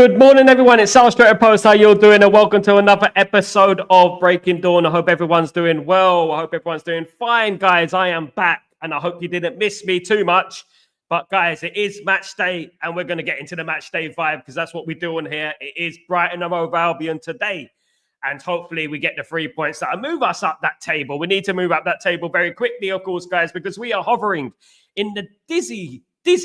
Good morning, everyone. It's Stretford Post. How you're doing? And welcome to another episode of Breaking Dawn. I hope everyone's doing well. I hope everyone's doing fine, guys. I am back, and I hope you didn't miss me too much. But, guys, it is match day, and we're going to get into the match day vibe because that's what we're doing here. It is Brighton and Hove Albion today, and hopefully we get the 3 points that'll move us up that table. We need to move up that table very quickly, of course, guys, because we are hovering in the dizzy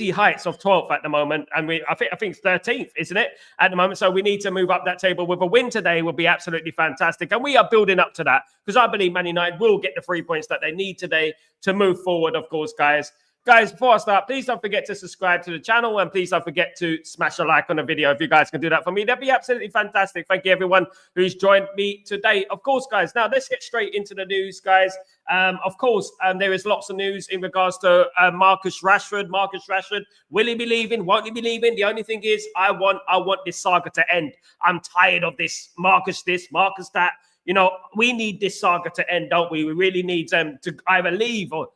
heights of 12th at the moment, and I think it's 13th, isn't it, at the moment? So we need to move up that table. With a win today would be absolutely fantastic, and we are building up to that because I believe Man United will get the 3 points that they need today to move forward, of course, guys. Guys, before I start, please don't forget to subscribe to the channel, and please don't forget to smash a like on the video. If you guys can do that for me, that'd be absolutely fantastic. Thank you, everyone who's joined me today. Of course, guys, now let's get straight into the news, guys. Of course, there is lots of news in regards to Marcus Rashford. Marcus Rashford, will he be leaving? Won't he be leaving? The only thing is, I want this saga to end. I'm tired of this Marcus that. You know, we need this saga to end, don't we? We really need them to either leave or,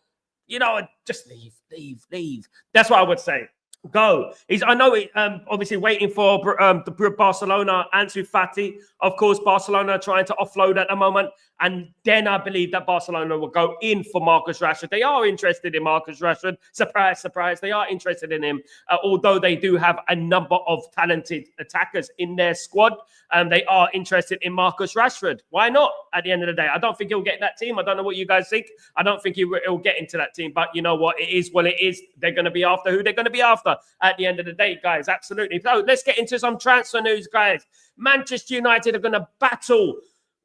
you know, just leave. That's what I would say. Go. I know obviously waiting for the Barcelona, Ansu Fati. Of course, Barcelona are trying to offload at the moment. And then I believe that Barcelona will go in for Marcus Rashford. They are interested in Marcus Rashford. Surprise, surprise. They are interested in him. Although they do have a number of talented attackers in their squad. They are interested in Marcus Rashford. Why not? At the end of the day, I don't think he'll get that team. I don't know what you guys think. I don't think he'll get into that team. But you know what? It is what it is. They're going to be after who they're going to be after at the end of the day, guys. Absolutely. So let's get into some transfer news, guys. Manchester United are going to battle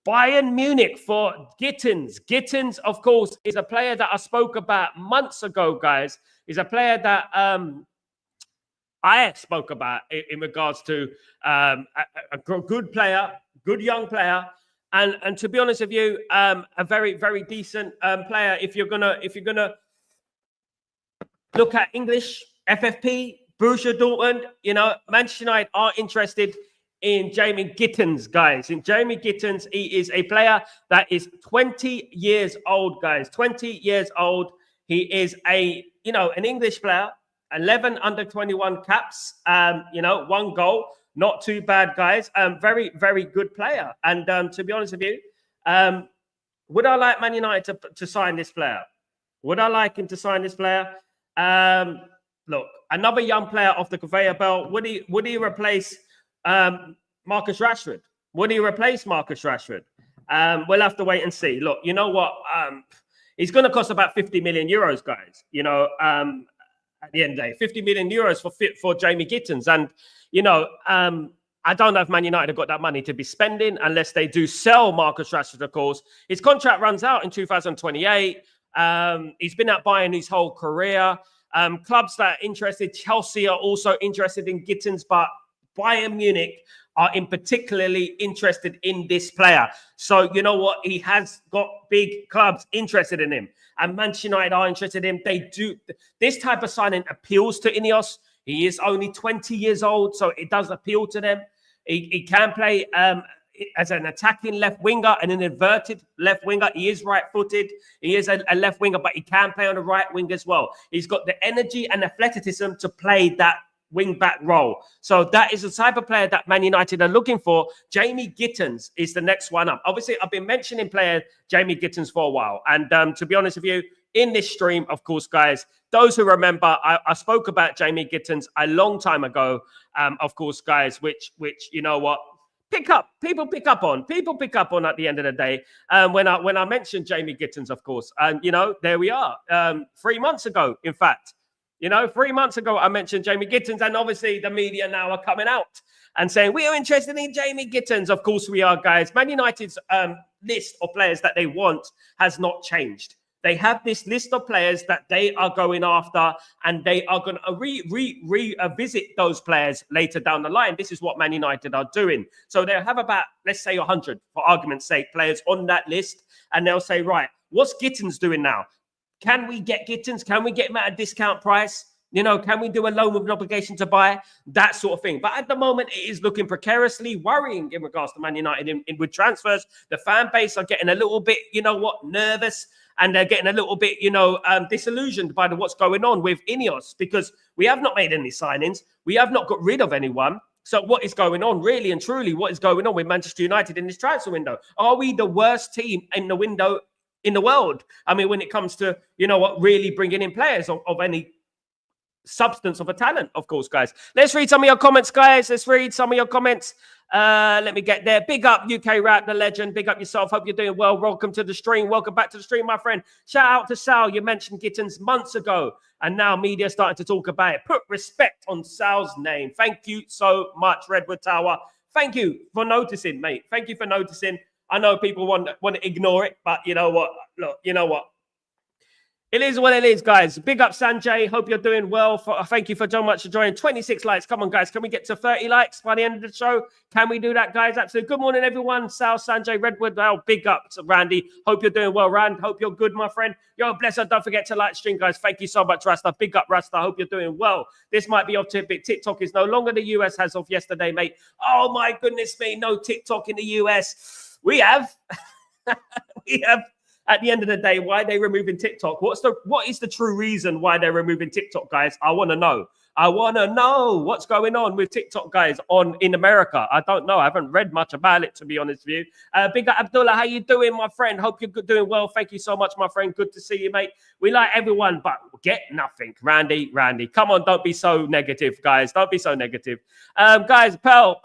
Bayern Munich for Gittins. Gittins, of course, is a player that I spoke about months ago, guys. He's a player that I spoke about in regards to a good player, good young player, and to be honest with you, a very, very decent player. If you're gonna look at English FFP, Borussia Dortmund, you know, Manchester United are interested in Jamie Gittins, guys. In Jamie Gittins, he is a player that is 20 years old, guys. 20 years old. He is an English player, 11 under 21 caps, 1 goal. Not too bad, guys. Very, very good player. And to be honest with you, would I like Man United to sign this player? Would I like him to sign this player? Look, another young player off the conveyor belt. Would he replace Marcus Rashford? Would he replace Marcus Rashford? We'll have to wait and see. Look, you know what? It's going to cost about 50 million euros, guys. You know, at the end of the day, 50 million euros for Jamie Gittins. And, you know, I don't know if Man United have got that money to be spending unless they do sell Marcus Rashford, of course. His contract runs out in 2028. He's been at Bayern his whole career. Clubs that are interested, Chelsea are also interested in Gittins, but Bayern Munich are particularly interested in this player. So, you know what? He has got big clubs interested in him. And Manchester United are interested in him. They do. This type of signing appeals to Ineos. He is only 20 years old, so it does appeal to them. He can play as an attacking left winger and an inverted left winger. He is right-footed. He is a left winger, but he can play on the right wing as well. He's got the energy and athleticism to play that wing-back role. So that is the type of player that Man United are looking for. Jamie Gittins is the next one up. Obviously, I've been mentioning player Jamie Gittins for a while. And to be honest with you, in this stream, of course, guys, those who remember, I spoke about Jamie Gittins a long time ago, of course, guys, which you know what? People pick up on at the end of the day. When I mentioned Jamie Gittins, of course, and you know, there we are. 3 months ago, in fact, you know, 3 months ago, I mentioned Jamie Gittins, and obviously the media now are coming out and saying we are interested in Jamie Gittins. Of course, we are, guys. Man United's list of players that they want has not changed. They have this list of players that they are going after, and they are going to revisit those players later down the line. This is what Man United are doing. So they'll have about, let's say, 100, for argument's sake, players on that list, and they'll say, right, what's Gittins doing now? Can we get Gittins? Can we get him at a discount price? You know, can we do a loan with an obligation to buy? That sort of thing. But at the moment, it is looking precariously worrying in regards to Man United with transfers. The fan base are getting a little bit, you know what, nervous. And they're getting a little bit, you know, disillusioned by what's going on with Ineos, because we have not made any signings. We have not got rid of anyone. So what is going on, really and truly? What is going on with Manchester United in this transfer window? Are we the worst team in the window in the world? I mean, when it comes to, you know what, really bringing in players of any substance, of a talent, of course, guys. Let's read some of your comments, guys. Let's read some of your comments. Let me get there. Big up UK Rap, the legend. Big up yourself. Hope you're doing well. Welcome to the stream. Welcome back to the stream, my friend. Shout out to Sal. You mentioned Gittins months ago, and now media starting to talk about it. Put respect on Sal's name. Thank you so much, Redwood Tower. Thank you for noticing, mate. Thank you for noticing. I know people want to ignore it, but you know what? Look, you know what? It is what it is, guys. Big up, Sanjay. Hope you're doing well. Thank you for so much for joining. 26 likes. Come on, guys. Can we get to 30 likes by the end of the show? Can we do that, guys? Absolutely. Good morning, everyone. Sal, Sanjay, Redwood. Oh, big up to Randy. Hope you're doing well, Rand. Hope you're good, my friend. Yo, bless her. Don't forget to like stream, guys. Thank you so much, Rasta. Big up, Rasta. Hope you're doing well. This might be off tidbit. TikTok is no longer the US as of yesterday, mate. Oh, my goodness me. No TikTok in the US. We have. We have. At the end of the day, why are they removing TikTok? What is the true reason why they're removing TikTok, guys? I want to know. I want to know what's going on with TikTok, guys, in America. I don't know. I haven't read much about it, to be honest with you. Big up, Abdullah. How you doing, my friend? Hope you're doing well. Thank you so much, my friend. Good to see you, mate. We like everyone, but get nothing. Randy, come on. Don't be so negative, guys. Don't be so negative. Guys, Pearl,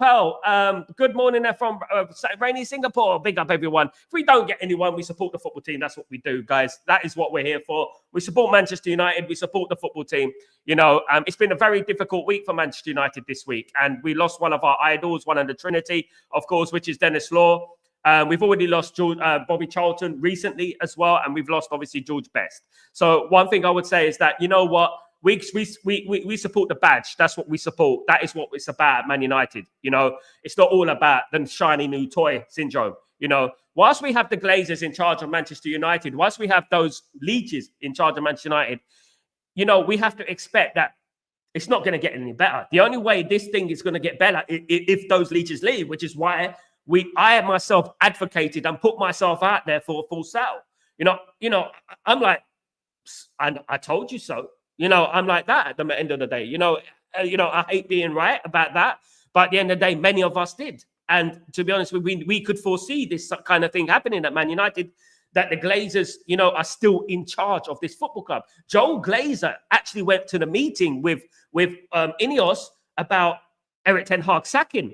good morning there from rainy Singapore. Big up, everyone. If we don't get anyone, we support the football team. That's what we do, guys. That is what we're here for. We support Manchester United. We support the football team. You know, it's been a very difficult week for Manchester United this week. And we lost one of our idols, one of the Trinity, of course, which is Dennis Law. We've already lost Bobby Charlton recently as well. And we've lost, obviously, George Best. So one thing I would say is that, you know what? We support the badge. That's what we support. That is what it's about, Man United. You know, it's not all about the shiny new toy syndrome. You know, whilst we have the Glazers in charge of Manchester United, whilst we have those leeches in charge of Manchester United, you know, we have to expect that it's not going to get any better. The only way this thing is going to get better if those leeches leave, which is why I myself advocated and put myself out there for a full sale. You know, I'm like, and I told you so. You know, I'm like that at the end of the day. You know, I hate being right about that, but at the end of the day, many of us did. And to be honest, we could foresee this kind of thing happening at Man United, that the Glazers, you know, are still in charge of this football club. Joel Glazer actually went to the meeting with Ineos about Eric Ten Hag sacking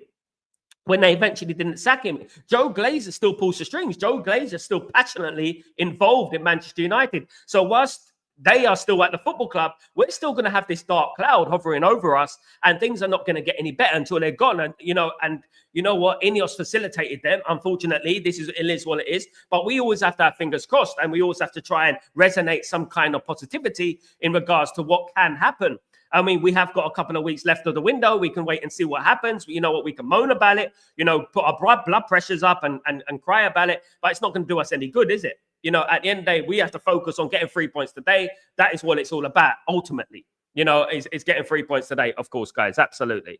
when they eventually didn't sack him. Joe Glazer still pulls the strings. Joe Glazer still passionately involved in Manchester United. So whilst they are still at the football club, we're still going to have this dark cloud hovering over us, and things are not going to get any better until they're gone. And you know what? Ineos facilitated them. Unfortunately, it is what it is. But we always have to have fingers crossed, and we always have to try and resonate some kind of positivity in regards to what can happen. I mean, we have got a couple of weeks left of the window. We can wait and see what happens. You know what? We can moan about it, you know, put our blood pressures up and cry about it. But it's not going to do us any good, is it? You know, at the end of the day, we have to focus on getting 3 points today. That is what it's all about, ultimately. You know, it's getting 3 points today, of course, guys. Absolutely.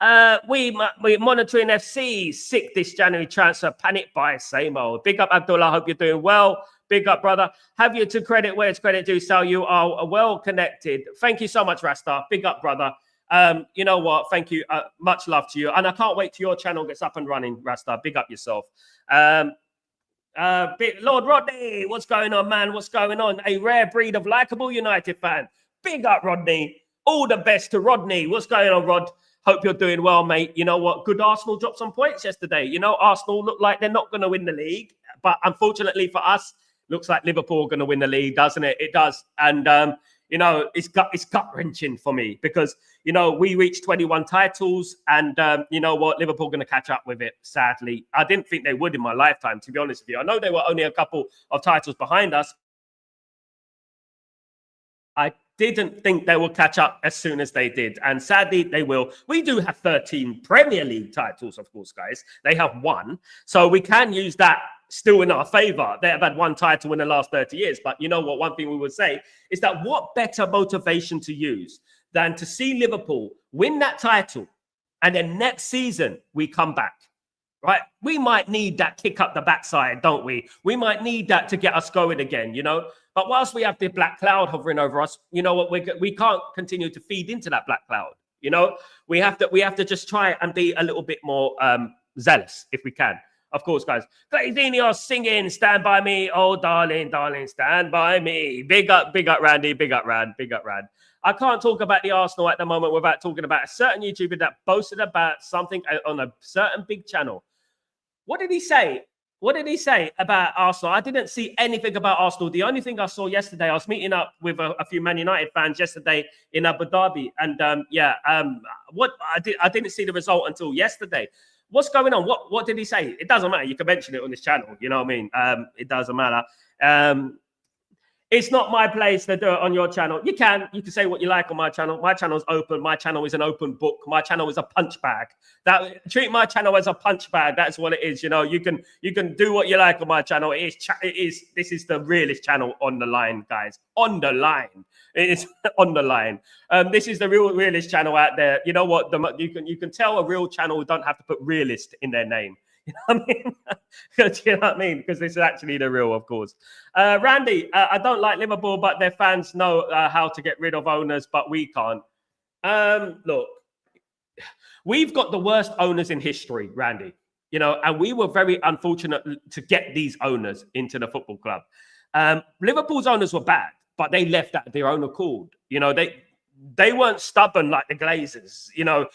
We're monitoring FC. Sick this January transfer. Panic buy, same old. Big up, Abdullah. Hope you're doing well. Big up, brother. Have you to credit where it's credit due, Sal? You are well connected. Thank you so much, Rasta. Big up, brother. You know what? Thank you. Much love to you. And I can't wait till your channel gets up and running, Rasta. Big up yourself. Lord Rodney, what's going on, man? What's going on? A rare breed of likable United fan. Big up, Rodney. All the best to Rodney. What's going on, Rod? Hope you're doing well, mate. You know what? Good Arsenal dropped some points yesterday. You know, Arsenal look like they're not going to win the league. But unfortunately for us, looks like Liverpool are going to win the league, doesn't it? It does. And, you know, it's gut-wrenching for me because, you know, we reached 21 titles and, you know what, Liverpool going to catch up with it, sadly. I didn't think they would in my lifetime, to be honest with you. I know they were only a couple of titles behind us. I didn't think they would catch up as soon as they did. And sadly, they will. We do have 13 Premier League titles, of course, guys. They have one. So we can use that still in our favor. They have had one title in the last 30 years. But you know what? One thing we would say is that what better motivation to use than to see Liverpool win that title and then next season we come back, right? We might need that kick up the backside, don't we? We might need that to get us going again, you know? But whilst we have the black cloud hovering over us, you know what? We can't continue to feed into that black cloud. You know, we have to just try and be a little bit more zealous if we can. Of course, guys. Glazinios singing, stand by me. Oh, darling, darling, stand by me. Big up, Randy. Big up, Rand. Big up, Rand. I can't talk about the Arsenal at the moment without talking about a certain YouTuber that boasted about something on a certain big channel. What did he say? What did he say about Arsenal? I didn't see anything about Arsenal. The only thing I saw yesterday, I was meeting up with a few Man United fans yesterday in Abu Dhabi. And what I didn't see the result until yesterday. What's going on? What did he say? It doesn't matter. You can mention it on this channel. You know what I mean? It doesn't matter. It's not my place to do it on your channel. You can say what you like on my channel. My channel is open. My channel is an open book. My channel is a punch bag. Treat my channel as a punch bag. That's what it is. You know, you can do what you like on my channel. This is the realest channel on the line, guys. On the line. It is on the line. This is the realest channel out there. You know what? You can tell a real channel don't have to put realist in their name. You know what I mean? You know what I mean? Because this is actually the real, of course. Randy, I don't like Liverpool, but their fans know how to get rid of owners, but we can't. Look, we've got the worst owners in history, Randy. You know, and we were very unfortunate to get these owners into the football club. Liverpool's owners were bad, but they left at their own accord. You know, they weren't stubborn like the Glazers. You know,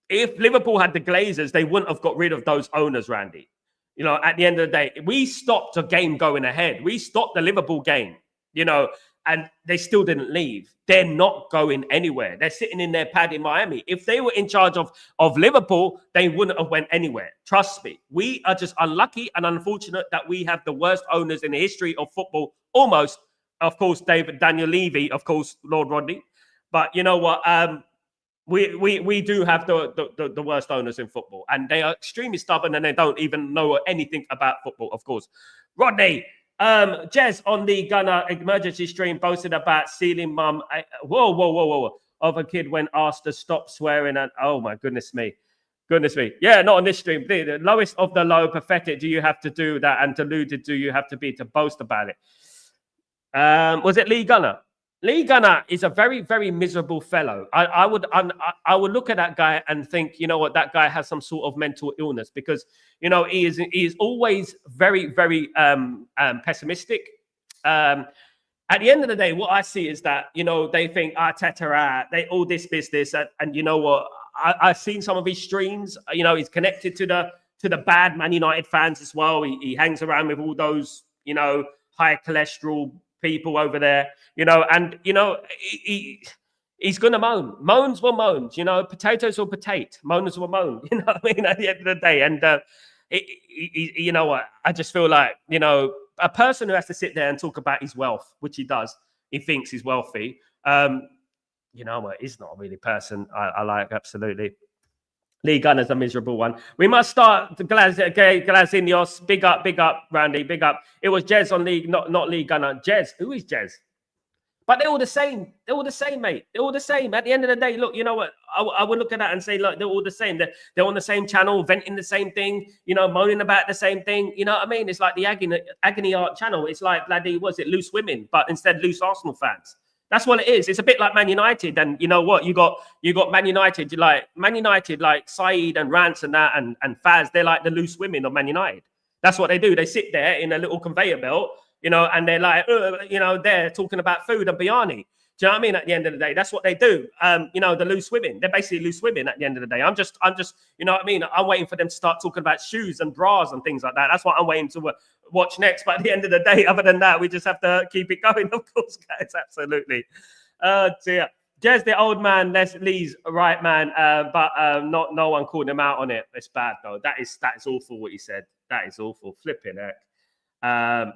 if Liverpool had the Glazers, they wouldn't have got rid of those owners, Randy. You know, at the end of the day, we stopped a game going ahead. We stopped the Liverpool game, you know, and they still didn't leave. They're not going anywhere. They're sitting in their pad in Miami. If they were in charge of Liverpool, they wouldn't have went anywhere. Trust me. We are just unlucky and unfortunate that we have the worst owners in the history of football, almost. Of course, Daniel Levy, of course, Lord Rodney. But you know what? We do have the worst owners in football, and they are extremely stubborn, and they don't even know anything about football, of course. Rodney, Jez on the Gunner emergency stream posted about sealing mum. Whoa, of a kid when asked to stop swearing, and oh my goodness me. Yeah, not on this stream. The lowest of the low, pathetic. Do you have to do that? And deluded do you have to be to boast about it? Was it Lee Gunner? Lee Gunner is a very, very miserable fellow. I would look at that guy and think, you know what, that guy has some sort of mental illness, because, you know, he is always very, very pessimistic. At the end of the day, what I see is that, you know, they think Arteta, they all this business, and you know what, I've seen some of his streams. You know, he's connected to the bad Man United fans as well. He hangs around with all those, you know, high cholesterol people over there, you know, and you know he's gonna moan. Moans will moans, you know. Potatoes will potate. Moaners will moan. You know what I mean? At the end of the day, and you know what? I just feel like, you know, a person who has to sit there and talk about his wealth, which he does, he thinks he's wealthy. You know what? He's not a really person I like, absolutely. Lee Gunner's a miserable one. We must start the Glazinios. Big up, Randy. Big up. It was Jez on Lee, not Lee Gunner. Jez. Who is Jez? But they're all the same. They're all the same, mate. They're all the same. At the end of the day, look, you know what? I would look at that and say, look, they're all the same. They're on the same channel, venting the same thing, you know, moaning about the same thing. You know what I mean? It's like the agony art channel. It's like, bloody, was it loose women, but instead loose Arsenal fans. That's what it is. It's a bit like Man United, and you know what? You got Man United, like Saeed and Rance and that, and Faz. They're like the loose women of Man United. That's what they do. They sit there in a little conveyor belt, you know, and they're like, you know, they're talking about food and biryani. Do you know what I mean? At the end of the day, that's what they do. You know, the loose women. They're basically loose women at the end of the day. I'm just, you know what I mean? I'm waiting for them to start talking about shoes and bras and things like that. That's what I'm waiting to watch next. But at the end of the day, other than that, we just have to keep it going, of course, guys. Absolutely. Dear. Jez, the old man, Lee's right man, but no one called him out on it. It's bad though. That is awful what he said. That is awful. Flipping heck.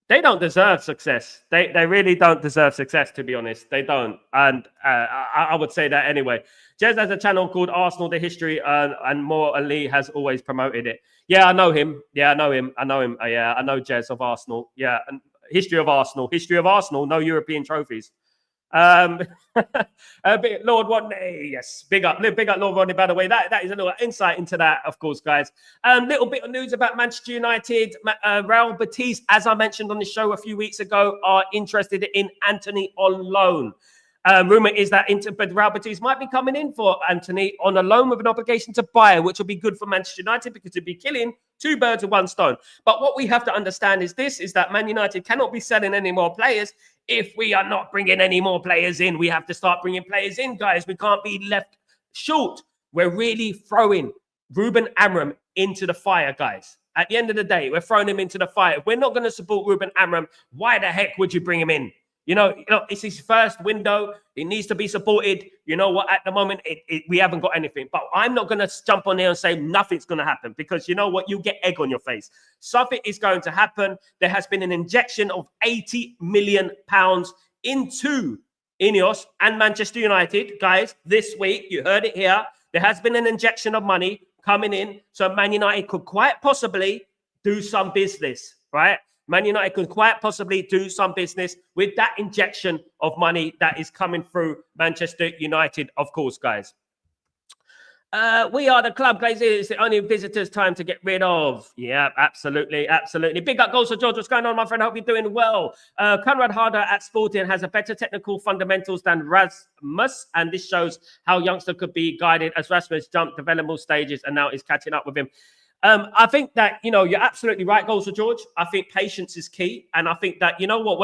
They don't deserve success. They really don't deserve success, to be honest. They don't. And I would say that anyway. Jez has a channel called Arsenal, The History, and Moore Ali has always promoted it. Yeah, I know him. Yeah, I know him. Yeah, I know Jez of Arsenal. Yeah, and History of Arsenal, no European trophies. Lord Rodney, yes, big up Lord Rodney, by the way. That is a little insight into that, of course, guys. Little bit of news about Manchester United. Real BETIS, as I mentioned on the show a few weeks ago, are interested in Anthony on loan. Rumor is that Real Betis might be coming in for Anthony on a loan with an obligation to buy, which will be good for Manchester United because it'd be killing two birds with one stone. But what we have to understand is that Man United cannot be selling any more players if we are not bringing any more players in. We have to start bringing players in, guys. We can't be left short. We're really throwing Ruben Amorim into the fire, guys. At the end of the day, we're throwing him into the fire. If we're not going to support Ruben Amorim, why the heck would you bring him in? You know, it's his first window. It needs to be supported. You know what? At the moment, we haven't got anything. But I'm not going to jump on there and say nothing's going to happen because you know what? You get egg on your face. Something is going to happen. There has been an injection of £80 million into Ineos and Manchester United. Guys, this week, you heard it here. There has been an injection of money coming in. So Man United could quite possibly do some business, right? Man United could quite possibly do some business with that injection of money that is coming through Manchester United, of course, guys. We are the club, guys. It's the only visitors' time to get rid of. Yeah, absolutely, absolutely. Big up goals for George. What's going on, my friend? I hope you're doing well. Conrad Harder at Sporting has a better technical fundamentals than Rasmus, and this shows how youngster could be guided as Rasmus jumped developmental stages and now is catching up with him. I think that, you know, you're absolutely right, goals for George. I think patience is key. And I think that, you know what,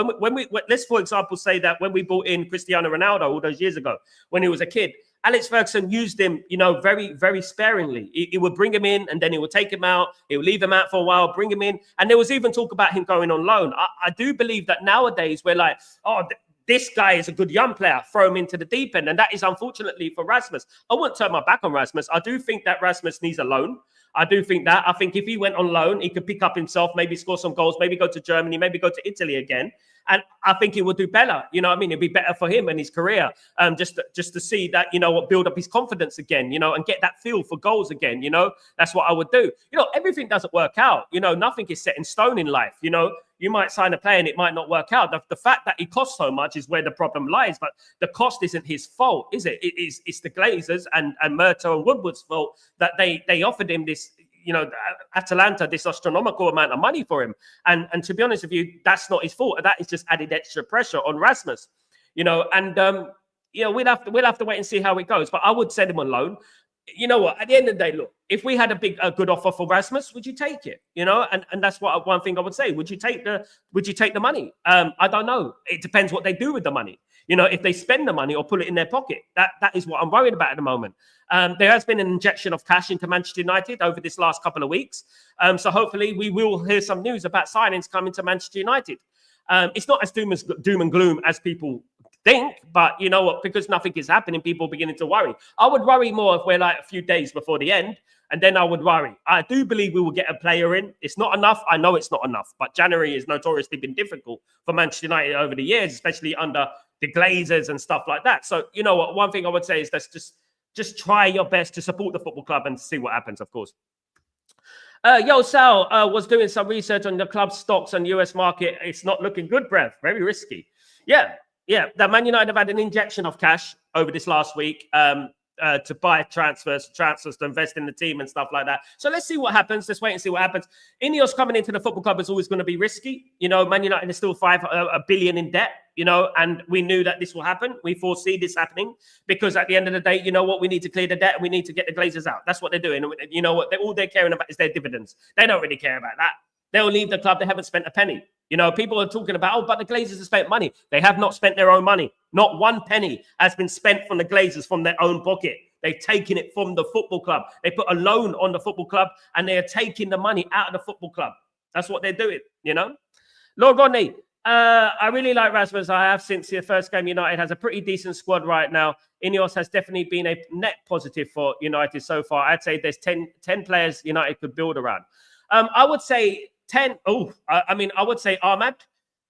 let's, for example, say that when we brought in Cristiano Ronaldo all those years ago, when he was a kid, Alex Ferguson used him, you know, very, very sparingly. He would bring him in and then he would take him out. He would leave him out for a while, bring him in. And there was even talk about him going on loan. I do believe that nowadays we're like, oh, this guy is a good young player, throw him into the deep end. And that is unfortunately for Rasmus. I wouldn't turn my back on Rasmus. I do think that Rasmus needs a loan. I do think that. I think if he went on loan, he could pick up himself, maybe score some goals, maybe go to Germany, maybe go to Italy again. And I think he would do better. You know what I mean? It'd be better for him and his career. Just to see that, you know, what, build up his confidence again, you know, and get that feel for goals again. You know, that's what I would do. You know, everything doesn't work out. You know, nothing is set in stone in life. You know, you might sign a player and it might not work out. The fact that he costs so much is where the problem lies. But the cost isn't his fault, is it? It's the Glazers and Murto and Woodward's fault that they offered him this, you know, Atalanta, this astronomical amount of money for him. And to be honest with you, that's not his fault. That is just added extra pressure on Rasmus, you know, and, you know, we'll have to wait and see how it goes. But I would send him on loan. You know what? At the end of the day, look, if we had a good offer for Rasmus, would you take it? You know, and that's what one thing I would say. Would you take the money? I don't know. It depends what they do with the money. You know, if they spend the money or put it in their pocket, that is what I'm worried about at the moment. There has been an injection of cash into Manchester United over this last couple of weeks. So hopefully we will hear some news about signings coming to Manchester United. It's not as doom and gloom as people think, but you know what, because nothing is happening, people are beginning to worry. I would worry more if we're like a few days before the end, and then I would worry. I do believe we will get a player in. It's not enough. I know it's not enough, but January has notoriously been difficult for Manchester United over the years, especially under the Glazers and stuff like that. So, you know what, one thing I would say is let's just try your best to support the football club and see what happens, of course. Sal was doing some research on the club's stocks and US market. It's not looking good, Brev. Very risky. Yeah, the Man United have had an injection of cash over this last week to buy transfers to invest in the team and stuff like that. So let's see what happens. Let's wait and see what happens. Ineos coming into the football club is always going to be risky. You know, Man United is still $1 billion in debt, you know, and we knew that this will happen. We foresee this happening because at the end of the day, you know what, we need to clear the debt and we need to get the Glazers out. That's what they're doing. You know what, all they're caring about is their dividends. They don't really care about that. They'll leave the club. They haven't spent a penny. You know, people are talking about, oh, but the Glazers have spent money. They have not spent their own money. Not one penny has been spent from the Glazers from their own pocket. They've taken it from the football club. They put a loan on the football club and they are taking the money out of the football club. That's what they're doing, you know. Lord Rodney, I really like Rasmus. I have since the first game. United has a pretty decent squad right now. Ineos has definitely been a net positive for United so far. I'd say there's 10 players United could build around. I would say 10. I would say Ahmad.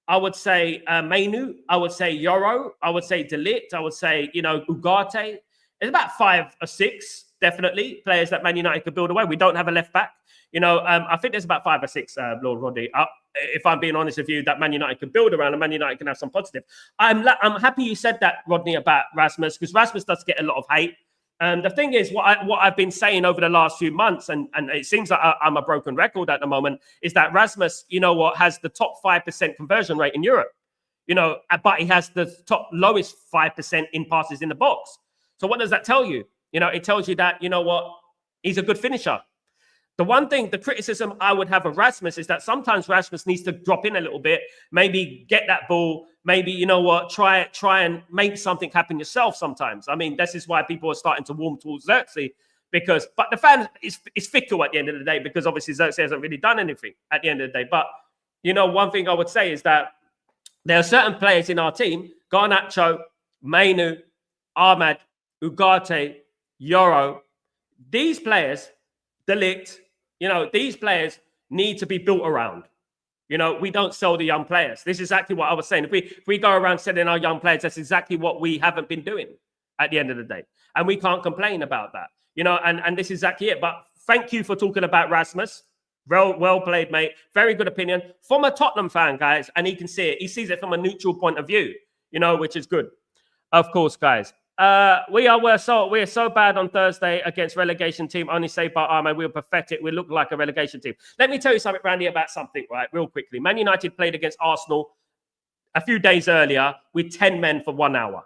I would say Mainu. I would say Yoro. I would say De Ligt. I would say, you know, Ugarte. There's about 5 or 6, definitely, players that Man United could build away. We don't have a left back. You know, I think there's about 5 or 6, Lord Rodney. If I'm being honest with you, that Man United can build around and Man United can have some positive. I'm happy you said that, Rodney, about Rasmus, because Rasmus does get a lot of hate. The thing is, what I've been saying over the last few months, and it seems like I'm a broken record at the moment, is that Rasmus, you know what, has the top 5% conversion rate in Europe. but he has the lowest 5% in passes in the box. So what does that tell you? It tells you that, he's a good finisher. The criticism I would have of Rasmus is that sometimes Rasmus needs to drop in a little bit, maybe get that ball, maybe, try and make something happen yourself sometimes. I mean, this is why people are starting to warm towards Xerxes, but the fan is fickle at the end of the day, because obviously Xerxes hasn't really done anything at the end of the day. But, one thing I would say is that there are certain players in our team, Garnacho, Mainu, Ahmad, Ugarte, Yoro. These players, De Ligt, these players need to be built around. We don't sell the young players. This is exactly what I was saying. If we go around selling our young players, that's exactly what we haven't been doing at the end of the day. And we can't complain about that. And this is exactly it. But thank you for talking about Rasmus. Well played, mate. Very good opinion from a Tottenham fan, guys. And he can see it. He sees it from a neutral point of view, which is good. Of course, guys. We're so bad on Thursday against relegation team. Only saved by Ahmed. We were pathetic. We look like a relegation team. Let me tell you something, Randy, about something, right? Real quickly. Man United played against Arsenal a few days earlier with 10 men for 1 hour.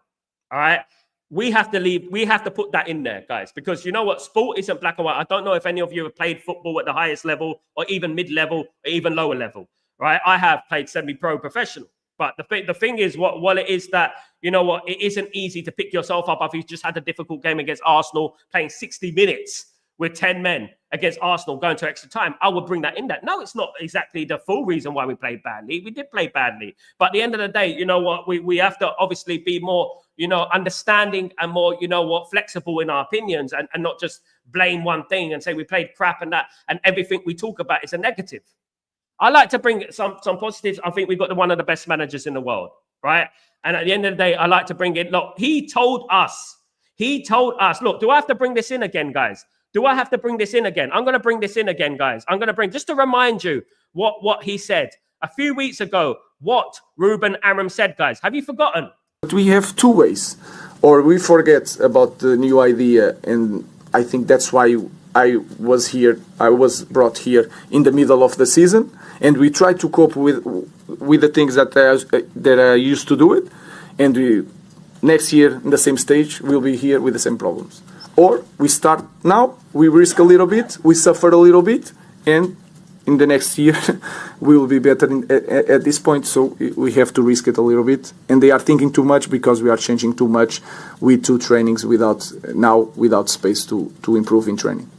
All right. We have to leave. We have to put that in there, guys, because you know what? Sport isn't black and white. I don't know if any of you have played football at the highest level or even mid-level or even lower level, right? I have played semi-pro professional. But the thing is, what it is that, it isn't easy to pick yourself up after you've just had a difficult game against Arsenal, playing 60 minutes with 10 men against Arsenal, going to extra time. I would bring that in. No, it's not exactly the full reason why we played badly. We did play badly. But at the end of the day, we have to obviously be more, understanding and more, flexible in our opinions and not just blame one thing and say we played crap and everything we talk about is a negative. I like to bring some positives. I think we've got one of the best managers in the world, right? And at the end of the day, I like to bring in, look, he told us, look, do I have to bring this in again, guys? Do I have to bring this in again? I'm going to bring this in again, guys. I'm going to bring, just to remind you what he said a few weeks ago, what Ruben Amorim said, guys. Have you forgotten? But we have two ways, or we forget about the new idea, and I think that's why I was brought here in the middle of the season, and we try to cope with the things that I used to do it, and next year in the same stage we'll be here with the same problems. Or we start now, we risk a little bit, we suffer a little bit, and in the next year we will be better at this point. So we have to risk it a little bit, and they are thinking too much because we are changing too much with 2 trainings without space to improve in training.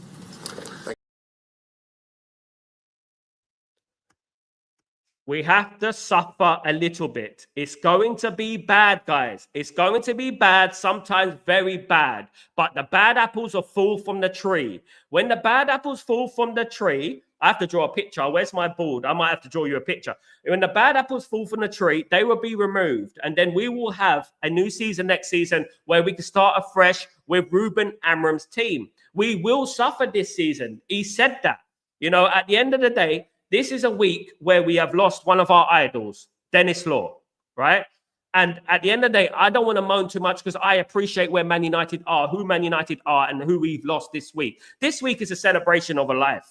We have to suffer a little bit. It's going to be bad, guys. It's going to be bad, sometimes very bad. But the bad apples will fall from the tree. When the bad apples fall from the tree, I have to draw a picture. Where's my board? I might have to draw you a picture. When the bad apples fall from the tree, they will be removed. And then we will have a new season next season where we can start afresh with Ruben Amorim's team. We will suffer this season. He said that. At the end of the day, this is a week where we have lost one of our idols, Dennis Law, right? And at the end of the day, I don't want to moan too much because I appreciate where Man United are, who Man United are, and who we've lost this week. This week is a celebration of a life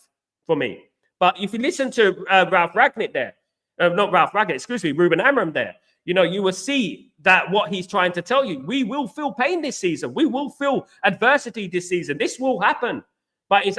for me. But if you listen to Ralph Rangnick there, not Ralph Rangnick, excuse me, Ruben Amorim there, you will see that what he's trying to tell you. We will feel pain this season. We will feel adversity this season. This will happen. But it's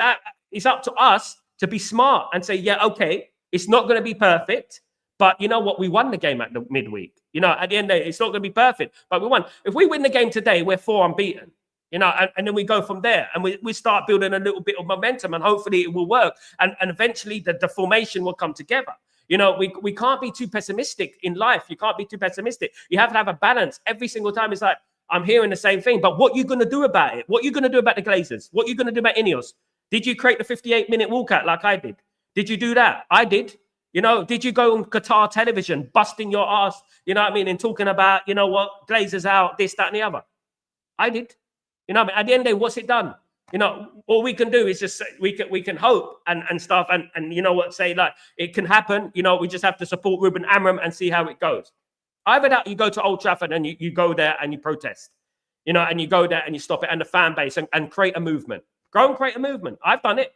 up to us to be smart and say, yeah, okay, it's not going to be perfect, but you know what? We won the game at the midweek. At the end of the day, it's not going to be perfect, but we won. If we win the game today, we're 4 unbeaten, and then we go from there and we start building a little bit of momentum and hopefully it will work. And eventually the formation will come together. We can't be too pessimistic in life. You can't be too pessimistic. You have to have a balance. Every single time it's like, I'm hearing the same thing, but what are you going to do about it? What are you going to do about the Glazers? What are you going to do about Ineos? Did you create the 58-minute walkout like I did? Did you do that? I did. Did you go on Qatar television, busting your ass, and talking about, Glazers out, this, that, and the other? I did. At the end of the day, what's it done? All we can do is just we can hope and stuff and say like it can happen. We just have to support Ruben Amorim and see how it goes. Either that, you go to Old Trafford and you go there and you protest, and you go there and you stop it and the fan base and create a movement. Go and create a movement. I've done it.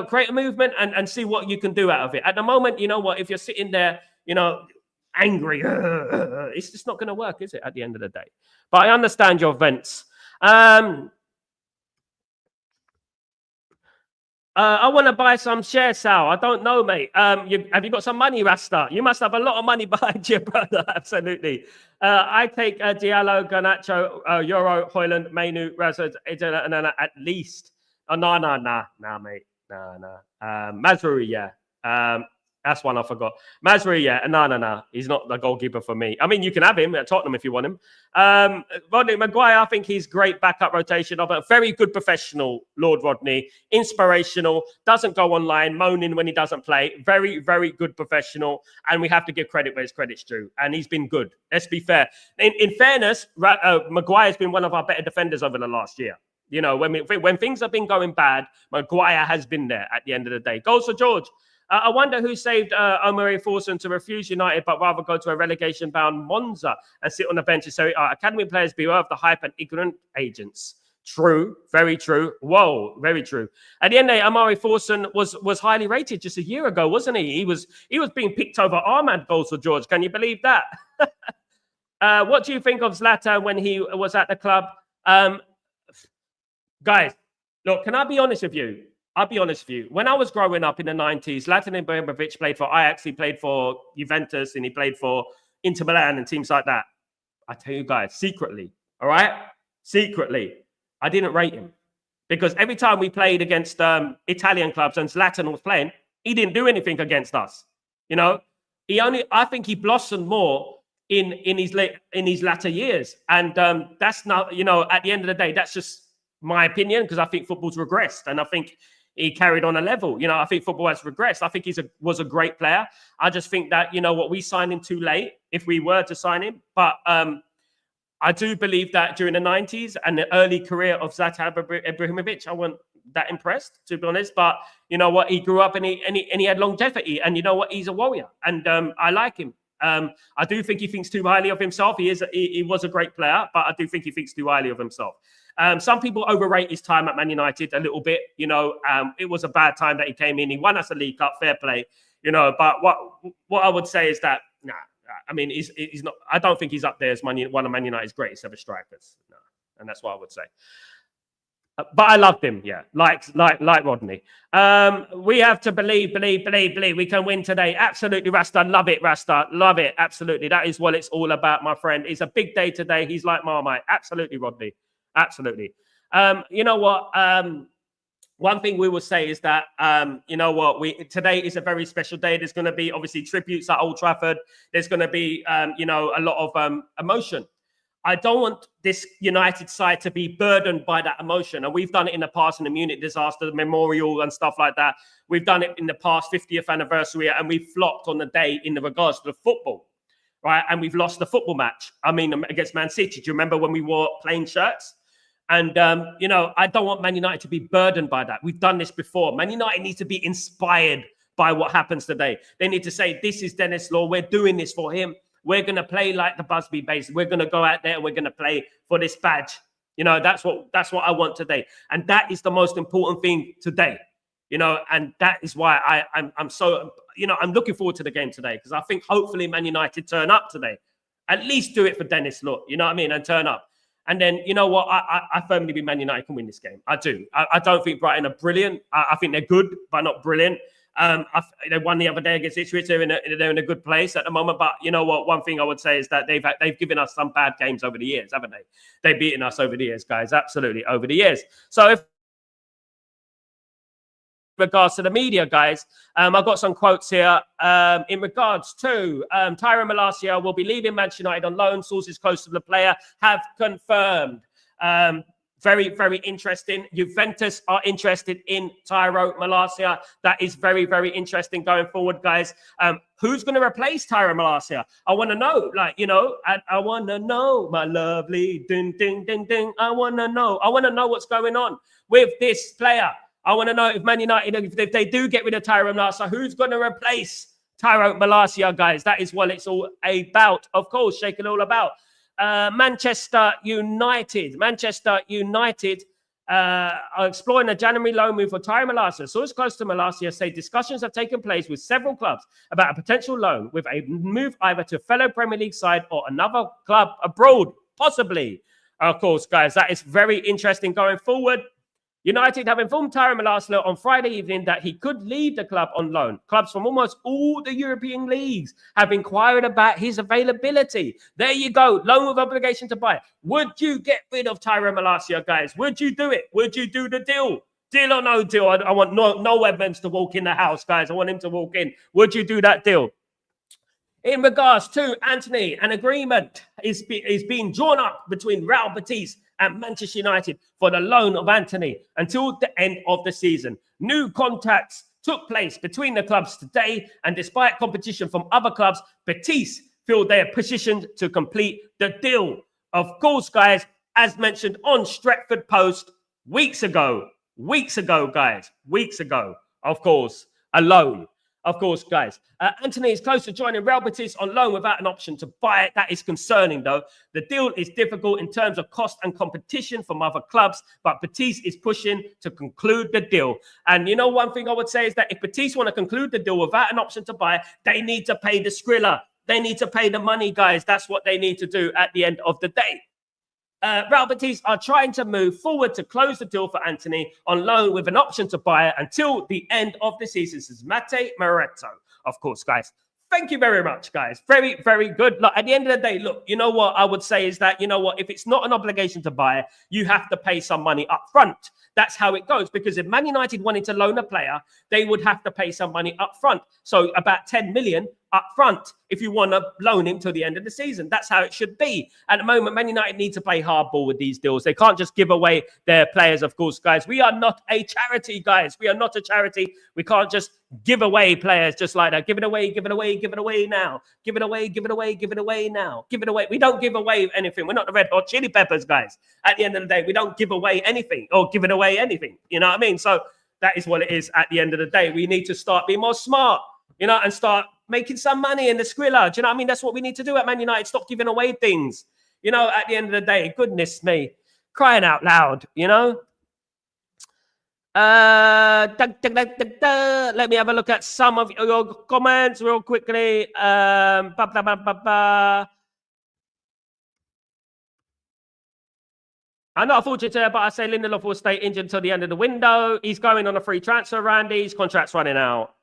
Create a movement and see what you can do out of it. At the moment, if you're sitting there, angry. It's just not going to work, is it, at the end of the day? But I understand your vents. I want to buy some shares, Sal. I don't know, mate. Have you got some money, Rasta? You must have a lot of money behind you, brother. Absolutely. I take Diallo, Garnacho, Euro, Hoyland, Mainu, Razard, at least. Oh, no, mate. No. Mazraoui, yeah. That's one I forgot. Mazraoui, yeah. No. He's not the goalkeeper for me. I mean, you can have him at Tottenham if you want him. Rodney Maguire, I think he's great backup rotation. But a very good professional, Lord Rodney. Inspirational. Doesn't go online moaning when he doesn't play. Very, very good professional. And we have to give credit where his credit's due. And he's been good. Let's be fair. In fairness, Maguire's been one of our better defenders over the last year. You know, when things have been going bad, Maguire has been there at the end of the day. Goals for George. I wonder who saved Omari Forson to refuse United, but rather go to a relegation-bound Monza and sit on the bench and say, academy players beware of the hype and ignorant agents. True, very true. Whoa, very true. At the end of the day, Omari Forson was highly rated just a year ago, wasn't he? He was being picked over Ahmad. Goals for George. Can you believe that? What do you think of Zlatan when he was at the club? Guys, look, can I be honest with you? I'll be honest with you. When I was growing up in the 90s, Zlatan Ibrahimovic played for Ajax, he played for Juventus, and he played for Inter Milan and teams like that. I tell you guys, secretly, all right? Secretly, I didn't rate him. Because every time we played against Italian clubs and Zlatan was playing, he didn't do anything against us. You know? I think he blossomed more in his latter years. And that's not, you know, at the end of the day, that's just my opinion, because I think football's regressed. And I think he carried on a level. You know, I think football has regressed. I think was a great player. I just think that, you know what, we signed him too late if we were to sign him. But I do believe that during the 90s and the early career of Zlatan Ibrahimovic, I wasn't that impressed, to be honest. But you know what, he grew up and he had longevity. And you know what, he's a warrior. And I like him. I do think he thinks too highly of himself. He was a great player, but I do think he thinks too highly of himself. Some people overrate his time at Man United a little bit. You know, it was a bad time that he came in. He won us a League Cup, fair play. You know, but what I would say is that, I mean, he's not. I don't think he's up there as one of Man United's greatest ever strikers. No, and that's what I would say. But I loved him, yeah, like Rodney. We have to believe. We can win today. Absolutely, Rasta. Love it, Rasta. Love it. Absolutely. That is what it's all about, my friend. It's a big day today. He's like Marmite. Absolutely, Rodney. Absolutely. You know what? One thing we will say is that, you know what? Today is a very special day. There's going to be, obviously, tributes at Old Trafford. There's going to be, you know, a lot of emotion. I don't want this United side to be burdened by that emotion. And we've done it in the past in the Munich disaster, the memorial and stuff like that. We've done it in the past 50th anniversary, and we've flopped on the day in regards to the football, right? And we've lost the football match. I mean, against Man City. Do you remember when we wore plain shirts? And, you know, I don't want Man United to be burdened by that. We've done this before. Man United needs to be inspired by what happens today. They need to say, this is Dennis Law. We're doing this for him. We're going to play like the Busby Base. We're going to go out there and we're going to play for this badge. You know, that's what I want today. And that is the most important thing today. You know, and that is why I'm so, you know, I'm looking forward to the game today, because I think hopefully Man United turn up today. At least do it for Dennis Law. You know what I mean? And turn up. And then, you know what? I firmly believe Man United can win this game. I do. I don't think Brighton are brilliant. I think they're good, but not brilliant. They won the other day against Ipswich. They're in a good place at the moment. But you know what? One thing I would say is that they've given us some bad games over the years, haven't they? They've beaten us over the years, guys. Absolutely, over the years. So if regards to the media, guys, I've got some quotes here in regards to Tyrone Malacia will be leaving Manchester United on loan. Sources close to the player have confirmed. Very, very interesting. Juventus are interested in Tyrone Malacia. That is very, very interesting going forward, guys. Who's going to replace Tyrone Malacia? I want to know, like, you know, I want to know, my lovely, ding, ding, ding, ding. I want to know what's going on with this player. I want to know if Man United, if they do get rid of Tyrone Malacia, who's going to replace Tyrone Malacia, guys? That is what it's all about. Of course, shake it all about. Manchester United are exploring a January loan move for Tyrone Malacia. Sources close to Malacia say discussions have taken place with several clubs about a potential loan with a move either to a fellow Premier League side or another club abroad, possibly. Of course, guys, that is very interesting going forward. United have informed Tyrone Malacia on Friday evening that he could leave the club on loan. Clubs from almost all the European leagues have inquired about his availability. There you go, loan with obligation to buy. Would you get rid of Tyrone Malacia, guys? Would you do it? Would you do the deal? Deal or no deal? I want no Edmonds to walk in the house, guys. I want him to walk in. Would you do that deal? In regards to Anthony, an agreement is being drawn up between Real Betis and Manchester United for the loan of Anthony until the end of the season. New contacts took place between the clubs today, and despite competition from other clubs, Betis feel they are positioned to complete the deal. Of course, guys, as mentioned on Stretford Post weeks ago, guys, of course, a loan. Of course, guys. Anthony is close to joining Real Betis on loan without an option to buy it. That is concerning, though. The deal is difficult in terms of cost and competition from other clubs, but Betis is pushing to conclude the deal. And one thing I would say is that if Betis want to conclude the deal without an option to buy, they need to pay the Skrilla. They need to pay the money, guys. That's what they need to do at the end of the day. Real Betis are trying to move forward to close the deal for Anthony on loan with an option to buy it until the end of the season. This is Mate Moretto, of course, guys. Thank you very much, guys. Very, very good. Look, at the end of the day, look, you know what I would say is that, if it's not an obligation to buy, you have to pay some money up front. That's how it goes. Because if Man United wanted to loan a player, they would have to pay some money up front. So about 10 million up front if you want to loan him till the end of the season. That's how it should be. At the moment, Man United need to play hardball with these deals. They can't just give away their players, of course, guys. We are not a charity, guys. We are not a charity. We can't just give away players just like that. Give it away now. Give it away now. Give it away. We don't give away anything. We're not the Red Hot Chili Peppers, guys. At the end of the day, we don't give away anything or give it away anything. You know what I mean? So that is what it is at the end of the day. We need to start being more smart, and start making some money in the Skrilla. Do you know what I mean? That's what we need to do at Man United. Stop giving away things. At the end of the day, goodness me, crying out loud, Let me have a look at some of your comments real quickly. I'm not fortunate, but I say Lindelof will stay injured until the end of the window. He's going on a free transfer, Randy. His contract's running out.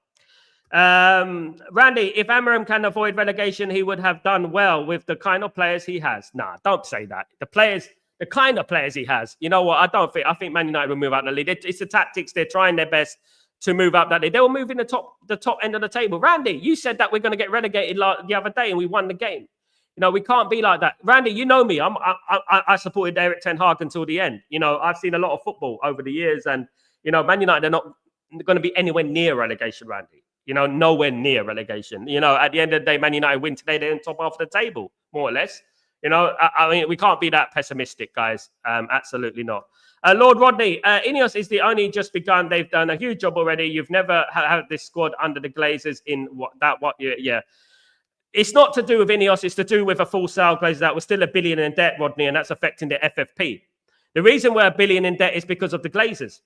Randy, if Amorim can avoid relegation, he would have done well with the kind of players he has. Nah, don't say that. The kind of players he has. You know what? I think Man United will move out the league. It's the tactics. They're trying their best to move up that league. They were moving the top end of the table. Randy, you said that we're going to get relegated the other day and we won the game. We can't be like that. Randy, you know me. I supported Eric Ten Hag until the end. I've seen a lot of football over the years, and Man United are not going to be anywhere near relegation, Randy. Nowhere near relegation. At the end of the day, Man United win today, they're in top half of the table, more or less. I mean, we can't be that pessimistic, guys. Absolutely not. Lord Rodney, Ineos is the only just begun. They've done a huge job already. You've never had this squad under the Glazers in yeah. It's not to do with Ineos. It's to do with a full sale Glazers that was still $1 billion in debt, Rodney, and that's affecting the FFP. The reason we're $1 billion in debt is because of the Glazers.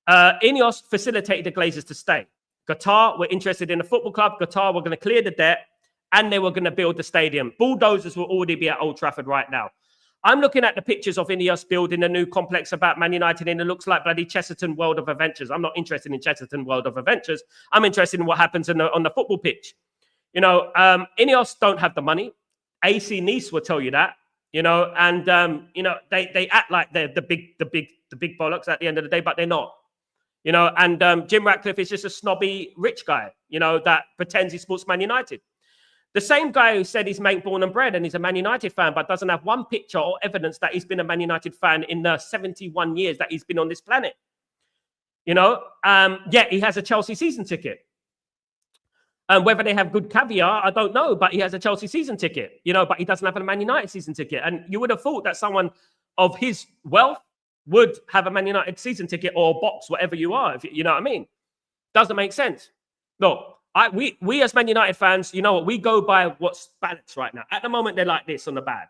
Ineos facilitated the Glazers to stay. Qatar were interested in a football club. Qatar were going to clear the debt, and they were going to build the stadium. Bulldozers will already be at Old Trafford right now. I'm looking at the pictures of Ineos building a new complex about Man United, and it looks like bloody Chesterton World of Adventures. I'm not interested in Chesterton World of Adventures. I'm interested in what happens on the football pitch. Ineos don't have the money. AC Nice will tell you that. And they act like they're the big bollocks at the end of the day, but they're not. And Jim Ratcliffe is just a snobby rich guy, that pretends he supports Man United. The same guy who said he's mate born and bred and he's a Man United fan, but doesn't have one picture or evidence that he's been a Man United fan in the 71 years that he's been on this planet. Yet he has a Chelsea season ticket. And whether they have good caviar, I don't know, but he has a Chelsea season ticket, but he doesn't have a Man United season ticket. And you would have thought that someone of his wealth would have a Man United season ticket or box, whatever you are, if you know what I mean. Doesn't make sense. Look, we as Man United fans, we go by what's balanced right now. At the moment, they're like this on the bad.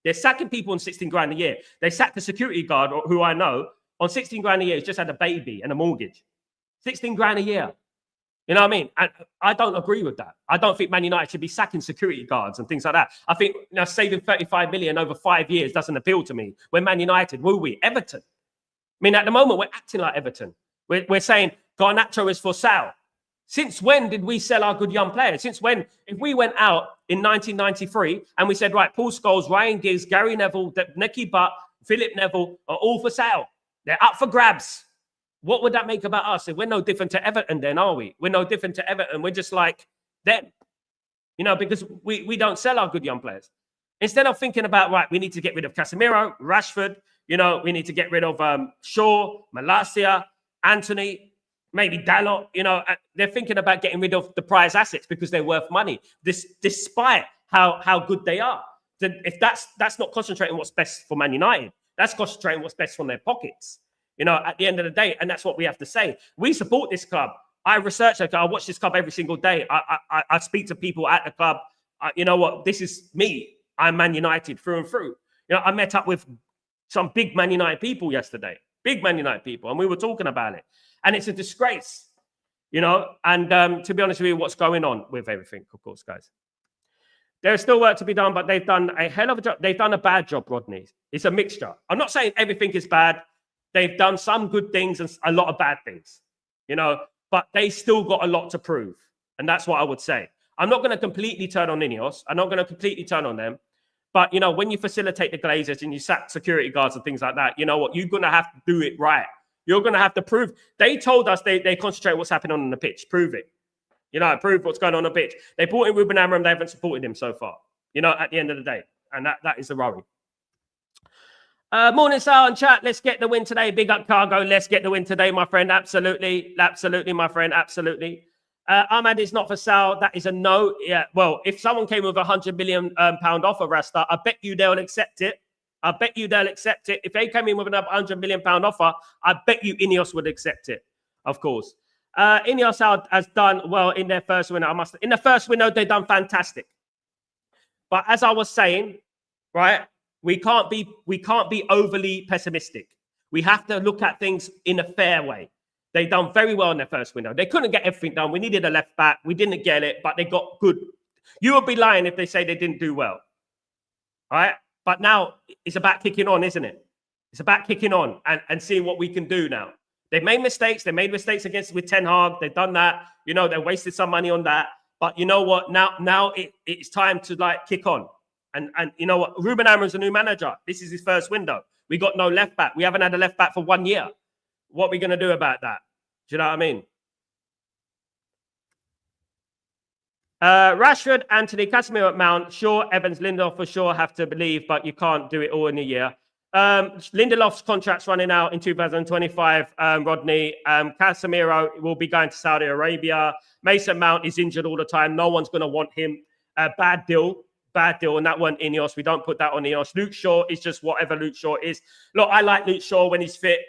They're sacking people on 16 grand a year. They sacked the security guard, who I know, on 16 grand a year, he's just had a baby and a mortgage. 16 grand a year. You know what I mean? And I don't agree with that. I don't think Man United should be sacking security guards and things like that. I think saving 35 million over 5 years doesn't appeal to me. We're Man United, will we? Everton. I mean, at the moment, we're acting like Everton. We're saying Garnacho is for sale. Since when did we sell our good young players? Since when? If we went out in 1993 and we said, right, Paul Scholes, Ryan Giggs, Gary Neville, Nicky Butt, Philip Neville are all for sale. They're up for grabs. What would that make about us? If we're no different to Everton then, are we? We're no different to Everton. We're just like them, because we don't sell our good young players. Instead of thinking about, right, we need to get rid of Casemiro, Rashford, we need to get rid of Shaw, Malacia, Anthony, maybe Dalot, they're thinking about getting rid of the prize assets because they're worth money, despite how good they are. If that's not concentrating what's best for Man United, that's concentrating what's best from their pockets. At the end of the day, and that's what we have to say. We support this club. I research it. I watch this club every single day. I speak to people at the club. You know what? This is me. I'm Man United through and through. I met up with some big Man United people yesterday. Big Man United people. And we were talking about it. And it's a disgrace. And to be honest with you, what's going on with everything, of course, guys. There's still work to be done, but they've done a hell of a job. They've done a bad job, Rodney. It's a mixture. I'm not saying everything is bad. They've done some good things and a lot of bad things, but they still got a lot to prove. And that's what I would say. I'm not going to completely turn on Ineos. I'm not going to completely turn on them. But, when you facilitate the Glazers and you sack security guards and things like that, you know what? You're going to have to do it right. You're going to have to prove. They told us they concentrate on what's happening on the pitch. Prove it. Prove what's going on the pitch. They brought in Ruben Amorim. They haven't supported him so far, at the end of the day. And that is the worry. Morning, Sal and chat. Let's get the win today. Big up, Cargo. Let's get the win today, my friend. Absolutely. Absolutely, my friend. Absolutely. Ahmad is not for sale. That is a no. Yeah. Well, if someone came with £100 million offer, Rasta, I bet you they'll accept it. I bet you they'll accept it. If they came in with another £100 million offer, I bet you Ineos would accept it. Of course. Ineos has done well in their first window. In the first window, they've done fantastic. But as I was saying, right, we can't be overly pessimistic. We have to look at things in a fair way. They've done very well in their first window. They couldn't get everything done. We needed a left back. We didn't get it, but they got good. You would be lying if they say they didn't do well. All right? But now it's about kicking on, isn't it? It's about kicking on and seeing what we can do now. They've made mistakes. They made mistakes with Ten Hag. They've done that. They wasted some money on that. But you know what? Now it's time to kick on. And you know what? Ruben Amorim's a new manager. This is his first window. We got no left back. We haven't had a left back for 1 year. What are we going to do about that? Do you know what I mean? Rashford, Anthony, Casemiro at Mount. Sure, Evans, Lindelof for sure have to believe, but you can't do it all in a year. Lindelof's contract's running out in 2025, Rodney. Casemiro will be going to Saudi Arabia. Mason Mount is injured all the time. No one's going to want him. Bad deal. And that wasn't Ineos. We don't put that on Ineos. Luke Shaw is just whatever Luke Shaw is. Look, I like Luke Shaw when he's fit.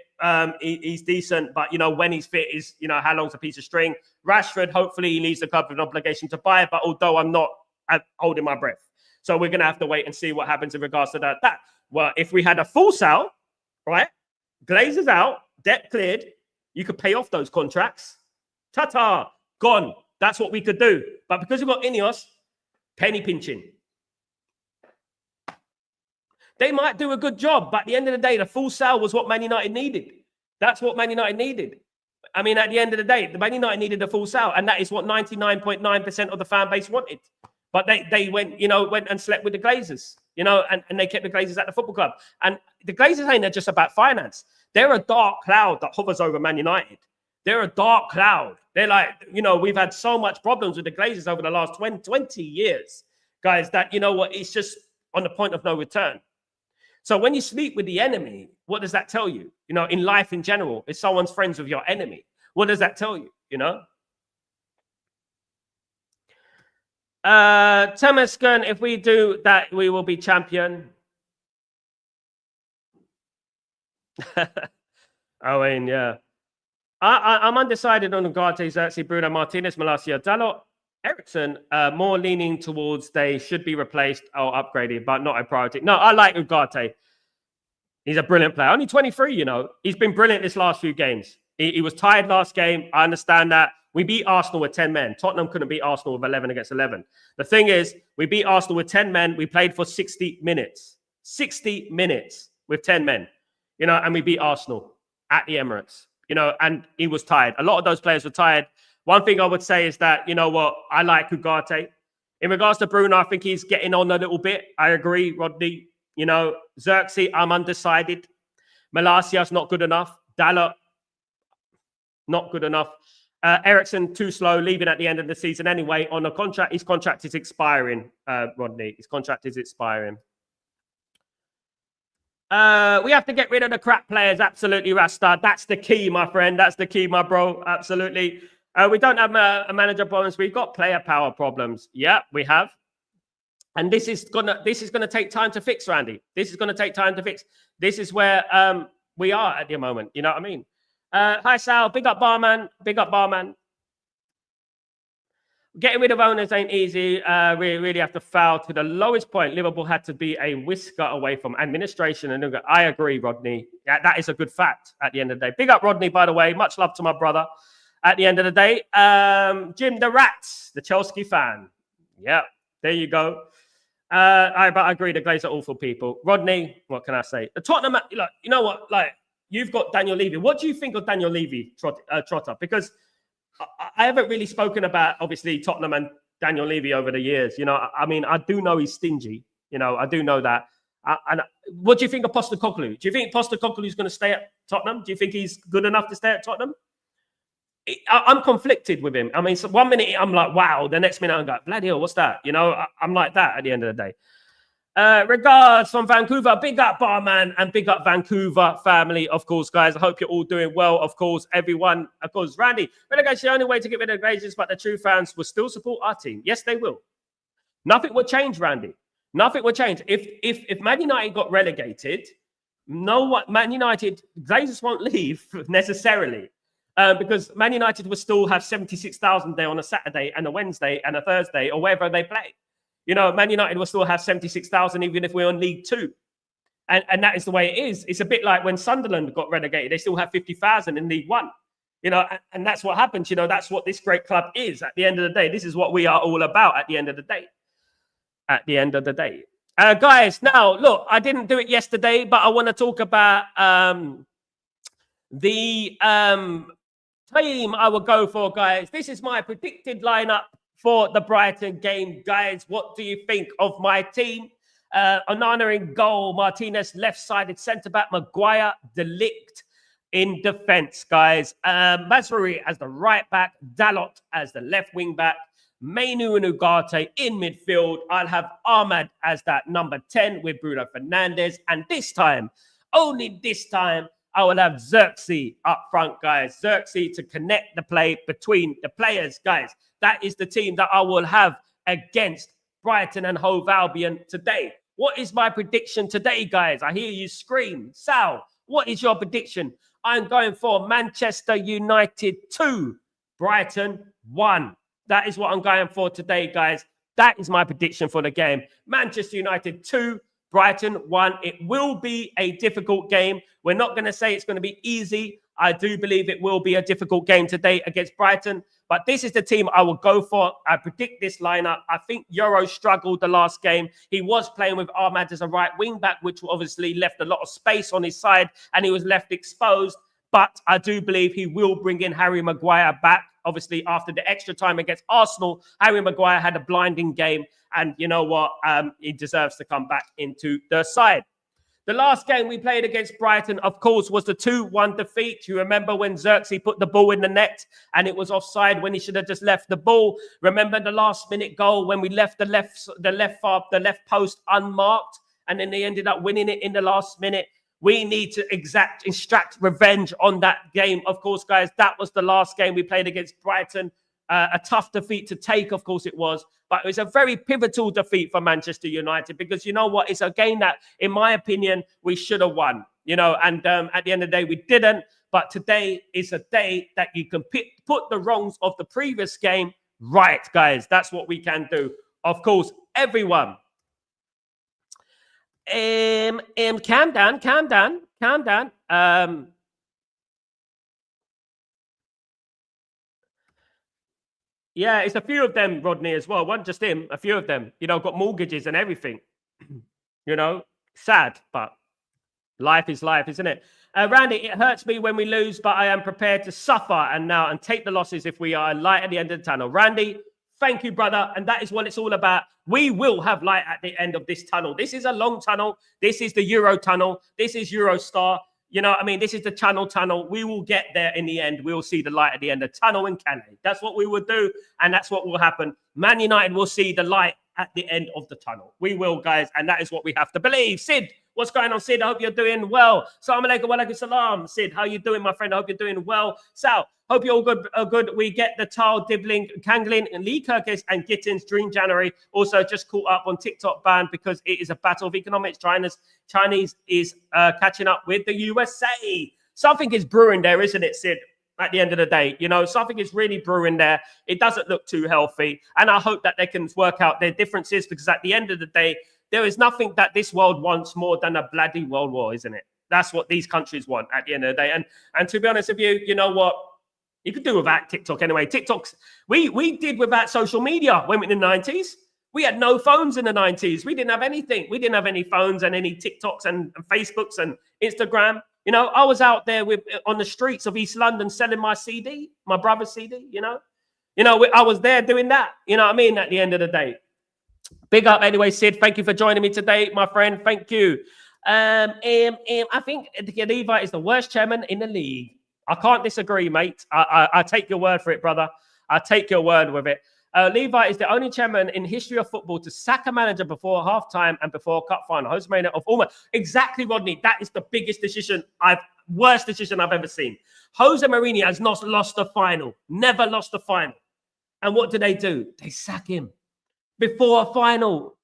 He's decent, but when he's fit is how long's a piece of string. Rashford, hopefully he leaves the club with an obligation to buy it, but although I'm not holding my breath. So we're going to have to wait and see what happens in regards to that. Well, if we had a full sale, right? Glazers out, debt cleared, you could pay off those contracts. Ta-ta, gone. That's what we could do. But because we've got Ineos, penny pinching. They might do a good job, but at the end of the day, the full sale was what Man United needed. That's what Man United needed. I mean, at the end of the day, the Man United needed a full sale, and that is what 99.9% of the fan base wanted. But they went and slept with the Glazers, and they kept the Glazers at the football club. And the Glazers ain't just about finance. They're a dark cloud that hovers over Man United. They're a dark cloud. They're like, we've had so much problems with the Glazers over the last 20 years, guys, that, it's just on the point of no return. So when you sleep with the enemy, what does that tell you? In life in general, if someone's friends with your enemy, what does that tell you? Temascan, if we do that, we will be champion. Owen, yeah. I'm undecided on Ugarte, Xerxes, Bruno Martinez, Malacia, Dalot, Ericsson, more leaning towards they should be replaced or upgraded, but not a priority. No, I like Ugarte. He's a brilliant player. Only 23, you know. He's been brilliant this last few games. He was tired last game. I understand that. We beat Arsenal with 10 men. Tottenham couldn't beat Arsenal with 11 against 11. The thing is, we beat Arsenal with 10 men. We played for 60 minutes. 60 minutes with 10 men. You know, and we beat Arsenal at the Emirates. You know, and he was tired. A lot of those players were tired. One thing I would say is that, you know what, I like Ugarte. In regards to Bruno, I think he's getting on a little bit. I agree, Rodney. You know, Xerxes, I'm undecided. Malasia's not good enough. Dalot, not good enough. Ericsson, too slow, leaving at the end of the season anyway. On a contract, his contract is expiring, Rodney. His contract is expiring. We have to get rid of the crap players. Absolutely, Rasta. That's the key, my friend. That's the key, my bro. Absolutely. We don't have a manager problems. We've got player power problems. Yeah, we have. And this is gonna take time to fix, Randy. This is gonna take time to fix. This is where we are at the moment. You know what I mean? Hi Sal, big up barman. Big up barman. Getting rid of owners ain't easy. We really have to foul to the lowest point. Liverpool had to be a whisker away from administration. And I agree, Rodney. Yeah, that is a good fact at the end of the day. Big up Rodney, by the way. Much love to my brother. At the end of the day, Jim the Rats, the Chelsea fan. Yeah, there you go. I agree. The Glazers are awful people. Rodney, what can I say? The Tottenham, look, you know what? Like, you've got Daniel Levy. What do you think of Daniel Levy, Trotter? Because I haven't really spoken about, obviously, Tottenham and Daniel Levy over the years. You know, I mean, I do know he's stingy. You know, I do know that. And what do you think of Postecoglou? Do you think Postecoglou is going to stay at Tottenham? Do you think he's good enough to stay at Tottenham? I'm conflicted with him. I mean, so 1 minute I'm like, wow. The next minute I'm like, bloody hell, what's that? You know, I'm like that at the end of the day. Regards from Vancouver. Big up, barman, and big up Vancouver family, of course, guys. I hope you're all doing well, of course, everyone. Of course, Randy, relegation the only way to get rid of the Glazers, but the true fans will still support our team. Yes, they will. Nothing will change, Randy. Nothing will change. If Man United got relegated, Man United, Glazers won't leave necessarily. Because Man United will still have 76,000 there on a Saturday and a Wednesday and a Thursday or wherever they play. You know, Man United will still have 76,000 even if we're on League Two. And that is the way it is. It's a bit like when Sunderland got relegated. They still have 50,000 in League One. You know, and that's what happens. You know, that's what this great club is at the end of the day. This is what we are all about at the end of the day. At the end of the day. Guys, now, look, I didn't do it yesterday, but I want to talk about the team I will go for, guys. This is my predicted lineup for the Brighton game, guys. What do you think of my team? Onana in goal, Martinez left-sided centre-back, Maguire, De Ligt in defence, guys. Mazraoui as the right-back, Dalot as the left wing-back, Mainu and Ugarte in midfield. I'll have Ahmad as that number 10 with Bruno Fernandes. And this time, only this time, I will have Xerxes up front, guys. Xerxes to connect the play between the players, guys. That is the team that I will have against Brighton and Hove Albion today. What is my prediction today, guys? I hear you scream. Sal, what is your prediction? I'm going for Manchester United 2, Brighton 1. That is what I'm going for today, guys. That is my prediction for the game. Manchester United 2, Brighton 1. It will be a difficult game. We're not going to say it's going to be easy. I do believe it will be a difficult game today against Brighton. But this is the team I will go for. I predict this lineup. I think Euro struggled the last game. He was playing with Ahmad as a right wing back, which obviously left a lot of space on his side, and he was left exposed. But I do believe he will bring in Harry Maguire back. Obviously, after the extra time against Arsenal, Harry Maguire had a blinding game. And you know what? He deserves to come back into the side. The last game we played against Brighton, of course, was the 2-1 defeat. You remember when Xerxes put the ball in the net and it was offside when he should have just left the ball. Remember the last-minute goal when we left the left post unmarked, and then they ended up winning it in the last minute. We need to extract revenge on that game. Of course, guys, that was the last game we played against Brighton. A tough defeat to take, of course it was. But it was a very pivotal defeat for Manchester United because you know what? It's a game that, in my opinion, we should have won. You know, and at the end of the day, we didn't. But today is a day that you can put the wrongs of the previous game right, guys. That's what we can do. Of course, everyone. calm down, calm down, calm down. Yeah, it's a few of them, Rodney, as well. One just him, a few of them, you know, got mortgages and everything. You know, sad, but life is life, isn't it? Randy, it hurts me when we lose, but I am prepared to suffer and take the losses if we are light at the end of the tunnel. Randy, thank you, brother. And that is what it's all about. We will have light at the end of this tunnel. This is a long tunnel. This is the Euro tunnel. This is Eurostar. You know what I mean? This is the tunnel. We will get there in the end. We will see the light at the end of the tunnel in Calais. That's what we will do. And that's what will happen. Man United will see the light at the end of the tunnel. We will, guys. And that is what we have to believe. Sid, what's going on, Sid? I hope you're doing well. Assalamu alaikum wa alaikum salam. Sid, how you doing, my friend? I hope you're doing well. Sal, hope you're all good. We get the Tile, Dibbling, Kanglin, and Lee Kirkis and Gittins Dream January. Also, just caught up on TikTok ban because it is a battle of economics. Chinese is catching up with the USA. Something is brewing there, isn't it, Sid? At the end of the day, you know, something is really brewing there. It doesn't look too healthy. And I hope that they can work out their differences because at the end of the day, there is nothing that this world wants more than a bloody world war, isn't it? That's what these countries want at the end of the day. And to be honest with you, you know what? You could do without TikTok anyway. TikTok's, we did without social media when we in the 90s. We had no phones in the 90s. We didn't have anything. We didn't have any phones and any TikToks and Facebooks and Instagram. You know, I was out there on the streets of East London selling my CD, my brother's CD, you know. I was there doing that. You know what I mean? At the end of the day. Big up anyway, Sid. Thank you for joining me today, my friend. Thank you. I think Levi is the worst chairman in the league. I can't disagree, mate. I take your word for it, brother. I take your word with it. Levi is the only chairman in history of football to sack a manager before halftime and before a cup final. Jose Mourinho of almost exactly, Rodney. That is the biggest worst decision I've ever seen. Jose Mourinho has not lost a final, never lost a final. And what do? They sack him before a final.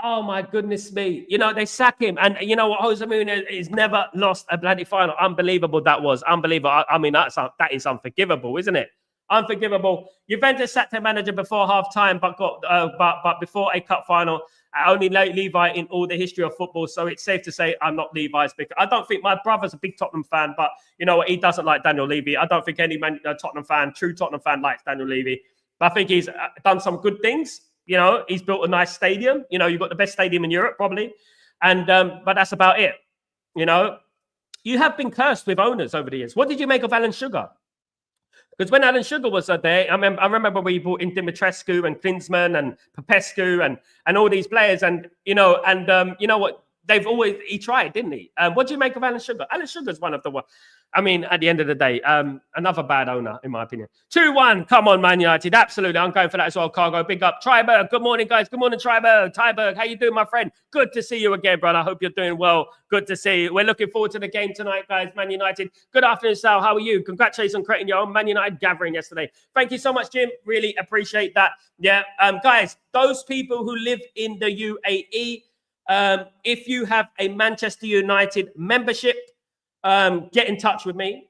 Oh my goodness me! You know they sack him, and you know what? Jose Mourinho has never lost a bloody final. Unbelievable! That was unbelievable. I mean, that is unforgivable, isn't it? Unforgivable. Juventus sacked their manager before half-time, but before a cup final. Only Levi in all the history of football. So it's safe to say I'm not Levi's pick. I don't think my brother's a big Tottenham fan, but you know what? He doesn't like Daniel Levy. I don't think any true Tottenham fan likes Daniel Levy. But I think he's done some good things. You know, he's built a nice stadium. You know, you've got the best stadium in Europe, probably. And but that's about it. You know, you have been cursed with owners over the years. What did you make of Alan Sugar? Because when Alan Sugar was there, I remember we brought in Dimitrescu and Klinsmann and Popescu and all these players, and you know what? He tried, didn't he? What do you make of Alan Sugar? Alan Sugar's one of the ones. I mean, at the end of the day, another bad owner, in my opinion. 2-1. Come on, Man United. Absolutely. I'm going for that as well, Cargo. Big up. Triberg. Good morning, guys. Good morning, Triberg. Tyberg, how you doing, my friend? Good to see you again, brother. I hope you're doing well. Good to see you. We're looking forward to the game tonight, guys. Man United. Good afternoon, Sal. How are you? Congratulations on creating your own Man United gathering yesterday. Thank you so much, Jim. Really appreciate that. Yeah, guys, those people who live in the UAE, if you have a Manchester United membership, get in touch with me.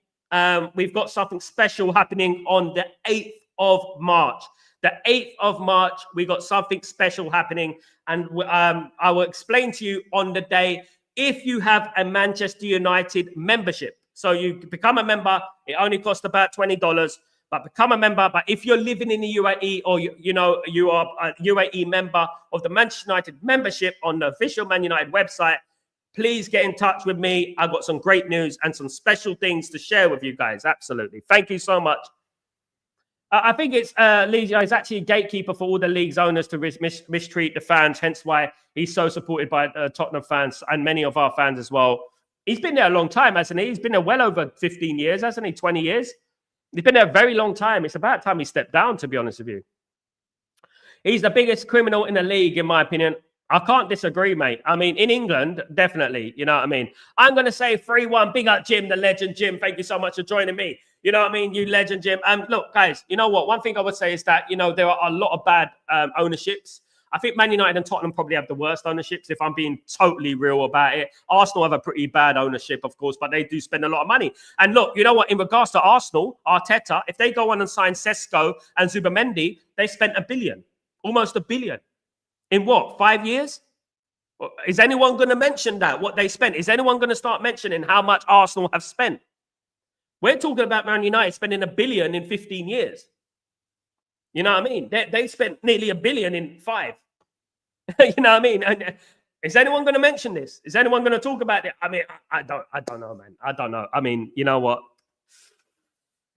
We've got something special happening on the 8th of March. The 8th of March, we got something special happening. And I will explain to you on the day if you have a Manchester United membership. So you become a member. It only costs about $20. But become a member. But if you're living in the UAE or you are a UAE member of the Manchester United membership on the official Man United website, please get in touch with me. I've got some great news and some special things to share with you guys. Absolutely. Thank you so much. I think it's is actually a gatekeeper for all the league's owners to mistreat the fans, hence why he's so supported by Tottenham fans and many of our fans as well. He's been there a long time, hasn't he? He's been there well over 15 years, hasn't he? 20 years. He's been there a very long time. It's about time he stepped down, to be honest with you. He's the biggest criminal in the league, in my opinion. I can't disagree, mate. I mean, in England, definitely. You know what I mean? I'm going to say 3-1. Big up, Jim, the legend. Jim, thank you so much for joining me. You know what I mean? You legend, Jim. Look, guys, you know what? One thing I would say is that, you know, there are a lot of bad ownerships. I think Man United and Tottenham probably have the worst ownerships, if I'm being totally real about it. Arsenal have a pretty bad ownership, of course, but they do spend a lot of money. And look, you know what? In regards to Arsenal, Arteta, if they go on and sign Sesko and Zubamendi, they spent $1 billion, almost $1 billion. In what, 5 years? Is anyone going to mention that, what they spent? Is anyone going to start mentioning how much Arsenal have spent? We're talking about Man United spending $1 billion in 15 years. You know what I mean? They spent nearly $1 billion in 5. You know what I mean? And is anyone going to mention this? Is anyone going to talk about it? I mean, I don't know, man. I don't know. I mean, you know what?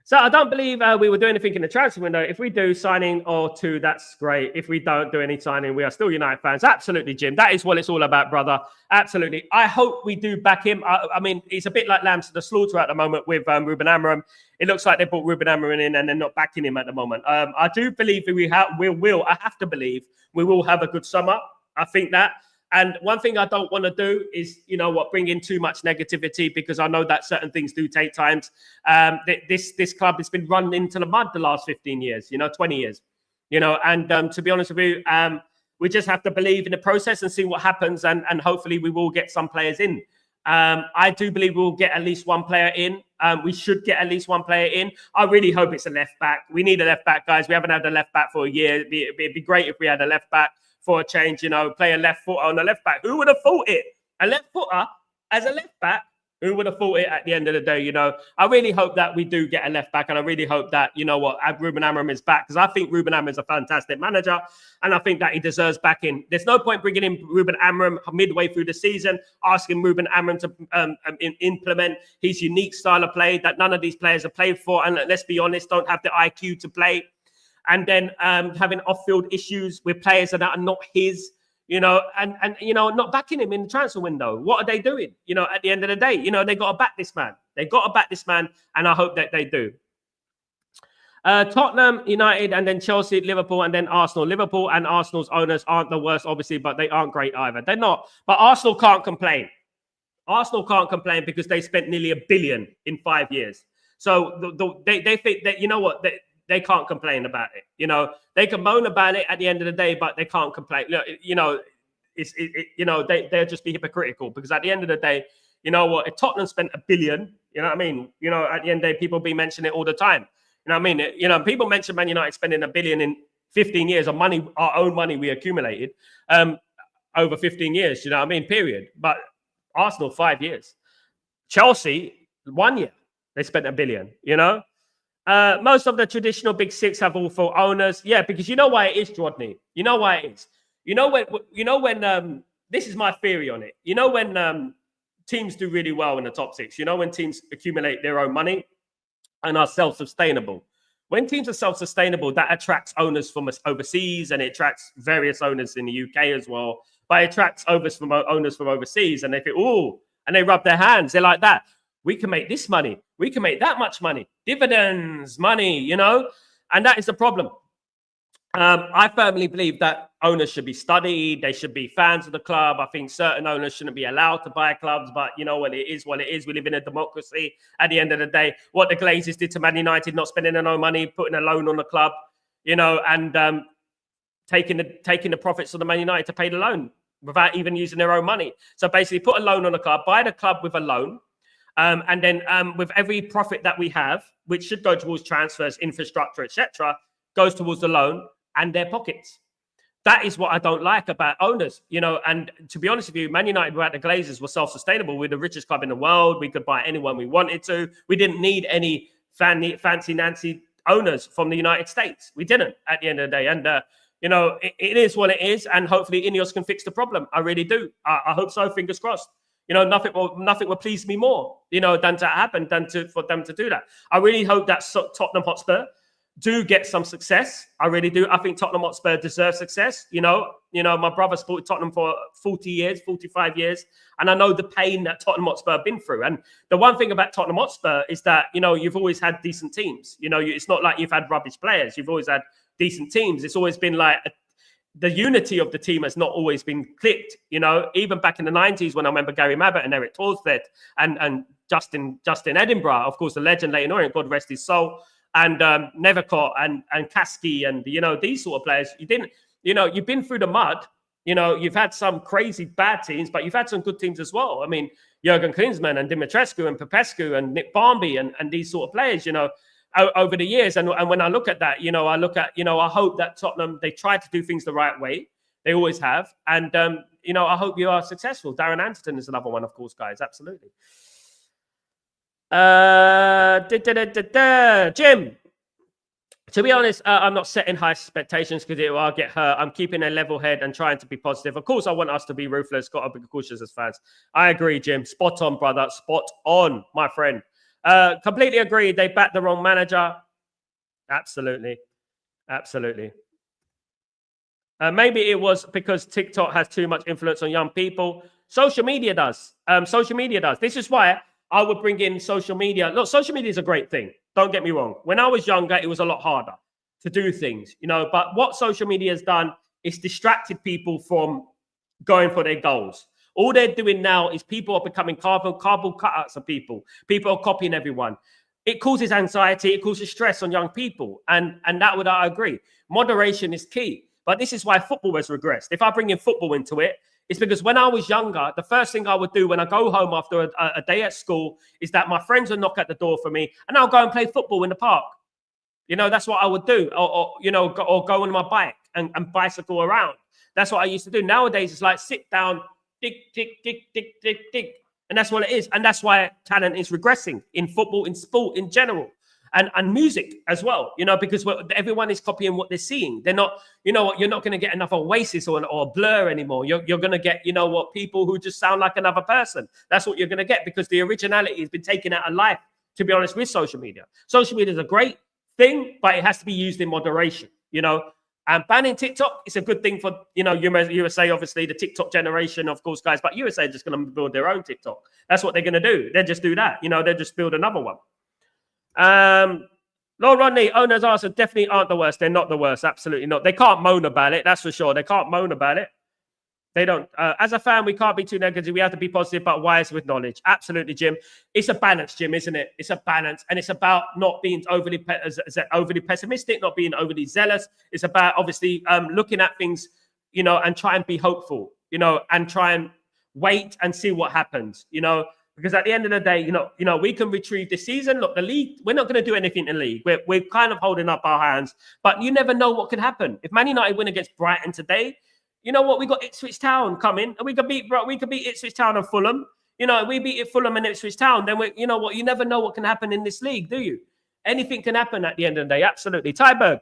So I don't believe we will do anything in the transfer window. If we do signing or two, that's great. If we don't do any signing, we are still United fans. Absolutely, Jim. That is what it's all about, brother. Absolutely. I hope we do back him. I mean, it's a bit like lambs to the slaughter at the moment with Ruben Amorim. It looks like they brought Ruben Amorim in and they're not backing him at the moment. I do believe I have to believe we will have a good summer. I think that. And one thing I don't want to do is, bring in too much negativity, because I know that certain things do take time. This club has been run into the mud the last 15 years, 20 years, and to be honest with you, we just have to believe in the process and see what happens. And hopefully we will get some players in. I do believe we'll get at least one player in. We should get at least one player in. I really hope it's a left back. We need a left back, guys. We haven't had a left back for a year. It'd be great if we had a left back for a change, play a left footer on the left back. Who would have thought it? A left footer as a left back? Who would have thought it at the end of the day? I really hope that we do get a left back, and I really hope that, Ruben Amorim is back, because I think Ruben Amorim is a fantastic manager, and I think that he deserves back in. There's no point bringing in Ruben Amorim midway through the season, asking Ruben Amorim to implement his unique style of play that none of these players have played for, and let's be honest, don't have the IQ to play. And then having off-field issues with players that are not his, and not backing him in the transfer window. What are they doing? At the end of the day, they got to back this man. They got to back this man, and I hope that they do. Tottenham, United, and then Chelsea, Liverpool, and then Arsenal. Liverpool and Arsenal's owners aren't the worst, obviously, but they aren't great either. They're not. But Arsenal can't complain. Arsenal can't complain because they spent nearly $1 billion in 5 years. So they think that, they can't complain about it. They can moan about it at the end of the day, but they can't complain. Look, they'll just be hypocritical, because at the end of the day, if Tottenham spent $1 billion, at the end of the day, people be mentioning it all the time. People mention Man United spending $1 billion in 15 years of money, our own money we accumulated over 15 years. Period. But Arsenal, 5 years. Chelsea, 1 year, they spent $1 billion. Most of the traditional big six have awful owners. Yeah, because you know why it is, Rodney. You know why it is. When this is my theory on it. When teams do really well in the top six. When teams accumulate their own money and are self-sustainable. When teams are self-sustainable, that attracts owners from overseas, and it attracts various owners in the UK as well. But it attracts owners from overseas, and they think, oh, and they rub their hands. They're like that. We can make this money. We can make that much money. Dividends, money, and that is the problem. I firmly believe that owners should be studied. They should be fans of the club. I think certain owners shouldn't be allowed to buy clubs, but what, it is what it is. We live in a democracy at the end of the day. What the Glazers did to Man United, not spending their own money, putting a loan on the club, and taking the profits of the Man United to pay the loan without even using their own money. So basically put a loan on the club, buy the club with a loan, and then with every profit that we have, which should go towards transfers, infrastructure, etc., goes towards the loan and their pockets. That is what I don't like about owners, and to be honest with you, Man United without the Glazers was self-sustainable. We're the richest club in the world. We could buy anyone we wanted to. We didn't need any fancy-nancy owners from the United States. We didn't at the end of the day. And, it is what it is. And hopefully Ineos can fix the problem. I really do. I hope so. Fingers crossed. Nothing will please me more, than to happen, for them to do that. I really hope that Tottenham Hotspur do get some success. I really do. I think Tottenham Hotspur deserve success. My brother supported Tottenham for 40 years, 45 years. And I know the pain that Tottenham Hotspur have been through. And the one thing about Tottenham Hotspur is that, you've always had decent teams. It's not like you've had rubbish players. You've always had decent teams. It's always been like the unity of the team has not always been clicked. Even back in the 90s when I remember Gary Mabbott and Eric Torsted and Justin Edinburgh, of course, the legend Leighton Orient, God rest his soul, and Nethercott and Kasky and, these sort of players. You've been through the mud. You've had some crazy bad teams, but you've had some good teams as well. I mean, Jurgen Klinsmann and Dimitrescu and Popescu and Nick Barmby and these sort of players, over the years. And when I look at that, I hope that Tottenham, they try to do things the right way. They always have. And you know, I hope you are successful. Darren Anderton is another one, of course, guys. Absolutely. Jim, to be honest, I'm not setting high expectations because I'll get hurt. I'm keeping a level head and trying to be positive. Of course, I want us to be ruthless. Got to be cautious as fans. I agree, Jim. Spot on, brother. Spot on, my friend. Completely agree. They backed the wrong manager. Absolutely. Absolutely. Maybe it was because TikTok has too much influence on young people. Social media does. Social media does. This is why I would bring in social media. Look, social media is a great thing. Don't get me wrong. When I was younger, it was a lot harder to do things, you know. But what social media has done is distracted people from going for their goals. All they're doing now is people are becoming cardboard cutouts of people. People are copying everyone. It causes anxiety. It causes stress on young people. And that would I agree. Moderation is key. But this is why football has regressed. If I bring in football into it, it's because when I was younger, the first thing I would do when I go home after a day at school is that my friends would knock at the door for me and I'll go and play football in the park. You know, that's what I would do. Or go on my bike and bicycle around. That's what I used to do. Nowadays, it's like sit down, tick, tick, tick, tick, tick, tick. And that's what it is. And that's why talent is regressing in football, in sport in general. And music as well, you know, because everyone is copying what they're seeing. They're not, you know what, you're not going to get another Oasis or Blur anymore. You're going to get, you know what, people who just sound like another person. That's what you're going to get because the originality has been taken out of life, to be honest, with social media. Social media is a great thing, but it has to be used in moderation, you know. And banning TikTok is a good thing for, you know, USA, obviously, the TikTok generation, of course, guys. But USA are just going to build their own TikTok. That's what they're going to do. They'll just do that. You know, they'll just build another one. Lord Rodney, owners Arsenal definitely aren't the worst. They're not the worst. Absolutely not. They can't moan about it. That's for sure. They can't moan about it. They don't. As a fan, we can't be too negative. We have to be positive, but wise with knowledge. Absolutely, Jim. It's a balance, Jim, isn't it? It's a balance. And it's about not being overly pessimistic, not being overly zealous. It's about, obviously, looking at things, you know, and try and be hopeful, you know, and try and wait and see what happens, you know. Because at the end of the day, you know, we can retrieve this season. Look, the league, we're not going to do anything in the league. We're kind of holding up our hands, but you never know what can happen. If Man United win against Brighton today, you know what? We got Ipswich Town coming, and we could beat Ipswich Town and Fulham. You know, we beat Fulham and Ipswich Town, then you know what? You never know what can happen in this league, do you? Anything can happen at the end of the day. Absolutely. Tyberg.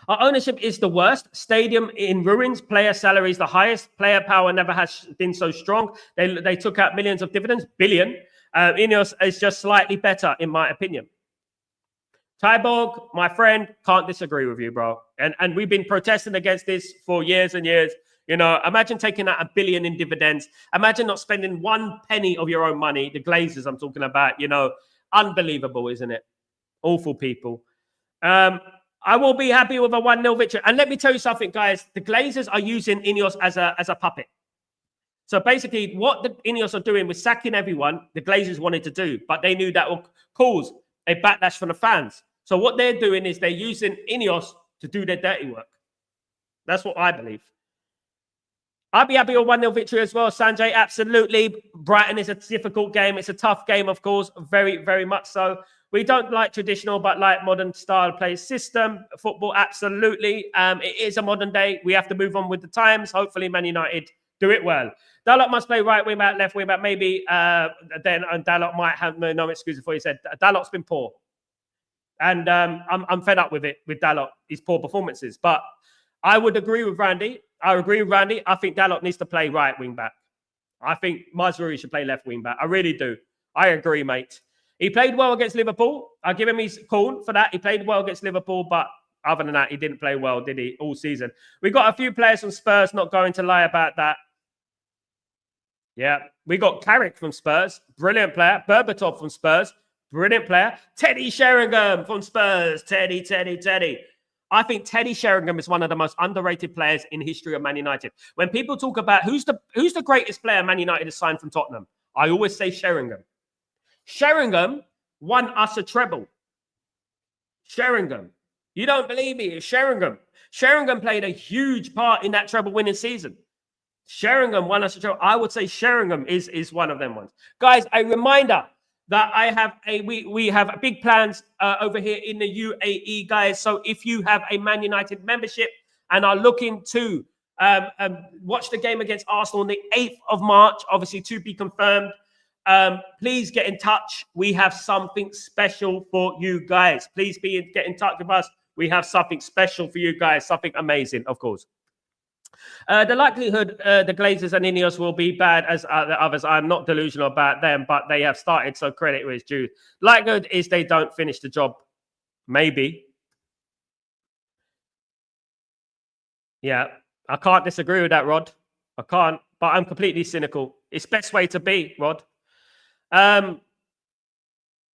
Our ownership is the worst. Stadium in ruins. Player salaries the highest. Player power never has been so strong. They took out millions of dividends. Billion. Ineos is just slightly better, in my opinion. Tyborg, my friend, can't disagree with you, bro. And we've been protesting against this for years and years. You know, imagine taking out $1 billion in dividends. Imagine not spending 1 penny of your own money. The Glazers I'm talking about, you know, unbelievable, isn't it? Awful people. I will be happy with a 1-0 victory. And let me tell you something, guys. The Glazers are using Ineos as a puppet. So basically, what the Ineos are doing with sacking everyone, the Glazers wanted to do. But they knew that will cause a backlash from the fans. So what they're doing is they're using Ineos to do their dirty work. That's what I believe. I'd be happy with a 1-0 victory as well, Sanjay. Absolutely. Brighton is a difficult game. It's a tough game, of course. Very, very much so. We don't like traditional, but like modern style play system. Football, absolutely. It is a modern day. We have to move on with the times. Hopefully, Man United do it well. Dalot must play right wing back, left wing back. Maybe then Dalot might have no excuse for he said. Dalot's been poor. And I'm fed up with it, with Dalot, his poor performances. But I would agree with Randy. I think Dalot needs to play right wing back. I think Mazraoui should play left wing back. I really do. I agree, mate. He played well against Liverpool. I give him his call for that. He played well against Liverpool, but other than that, he didn't play well, did he, all season? We got a few players from Spurs, not going to lie about that. Yeah, we got Carrick from Spurs, brilliant player. Berbatov from Spurs, brilliant player. Teddy Sheringham from Spurs, Teddy. I think Teddy Sheringham is one of the most underrated players in the history of Man United. When people talk about who's the greatest player Man United has signed from Tottenham, I always say Sheringham. Sheringham won us a treble. Sheringham. You don't believe me? It's Sheringham. Sheringham played a huge part in that treble-winning season. Sheringham won us a treble. I would say Sheringham is one of them ones. Guys, a reminder that we have big plans over here in the UAE, guys. So if you have a Man United membership and are looking to Watch the game against Arsenal on the 8th of March, obviously to be confirmed. Please get in touch. We have something special for you guys. Please get in touch with us. We have something special for you guys, something amazing, of course. The likelihood the Glazers and Ineos will be bad as the others. I'm not delusional about them, but they have started, so credit where it's due. Likelihood is they don't finish the job. Maybe. Yeah, I can't disagree with that, Rod. I can't, but I'm completely cynical. It's best way to be, Rod.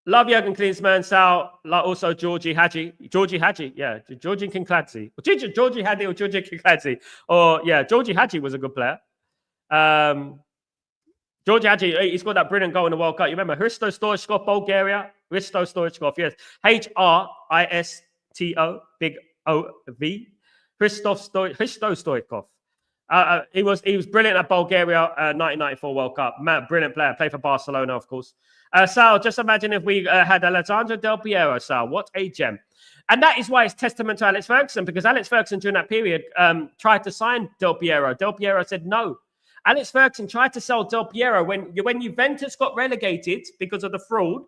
Love Jurgen Klinsmann, Sal, also Georgie Hadji. Georgie Hadji, yeah. Georgie Kinkladze. Georgie Hadji or Georgie Kinkladze. Or, yeah, Georgie Hadji was a good player. Georgie Hadji, he scored that brilliant goal in the World Cup. You remember Hristo Stoichkov, Bulgaria? Hristo Stoichkov, yes. Hristo, big O-V. Hristo Stoichkov. He was brilliant at Bulgaria, 1994 World Cup. Brilliant player. Played for Barcelona, of course. Sal, just imagine if we had Alessandro Del Piero, Sal. What a gem. And that is why it's testament to Alex Ferguson, because Alex Ferguson during that period tried to sign Del Piero. Del Piero said no. Alex Ferguson tried to sell Del Piero when Juventus got relegated because of the fraud.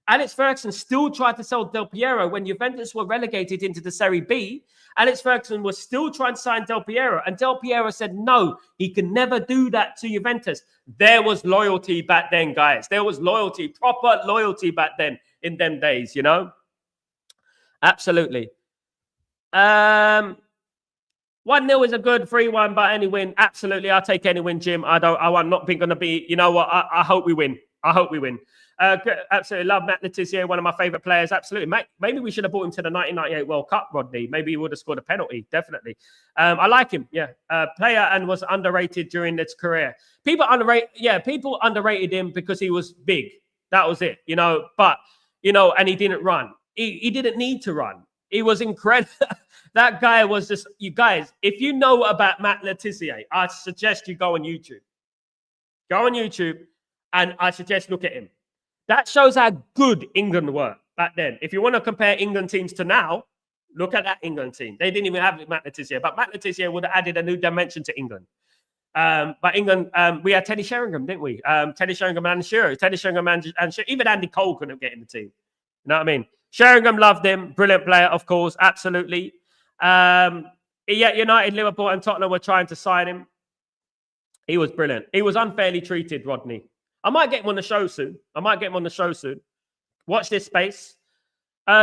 Alex Ferguson still tried to sell Del Piero when Juventus were relegated into the Serie B. Alex Ferguson was still trying to sign Del Piero, and Del Piero said no, he can never do that to Juventus. There was loyalty back then, guys. There was loyalty, proper loyalty back then in them days, you know? Absolutely. 1-0 is a good 3-1, but any win, absolutely. I'll take any win, Jim. I'm not going to be, you know what? I hope we win. I hope we win. Absolutely love Matt Letizia, one of my favorite players. Absolutely. Maybe we should have brought him to the 1998 World Cup, Rodney. Maybe he would have scored a penalty. Definitely. I like him. Yeah. Player and was underrated during his career. People underrated him because he was big. That was it, you know. But, you know, and he didn't run. He didn't need to run. He was incredible. That guy was just, you guys, if you know about Matt Letizia, I suggest you go on YouTube. Go on YouTube and I suggest look at him. That shows how good England were back then. If you want to compare England teams to now, look at that England team. They didn't even have Matt Letizia, but Matt Letizia would have added a new dimension to England. But England, we had Teddy Sheringham, didn't we? Teddy Sheringham and Shearer. Teddy Sheringham and even Andy Cole couldn't get in the team. You know what I mean? Sheringham loved him. Brilliant player, of course. Absolutely. United, Liverpool and Tottenham were trying to sign him. He was brilliant. He was unfairly treated, Rodney. I might get him on the show soon. Watch this space.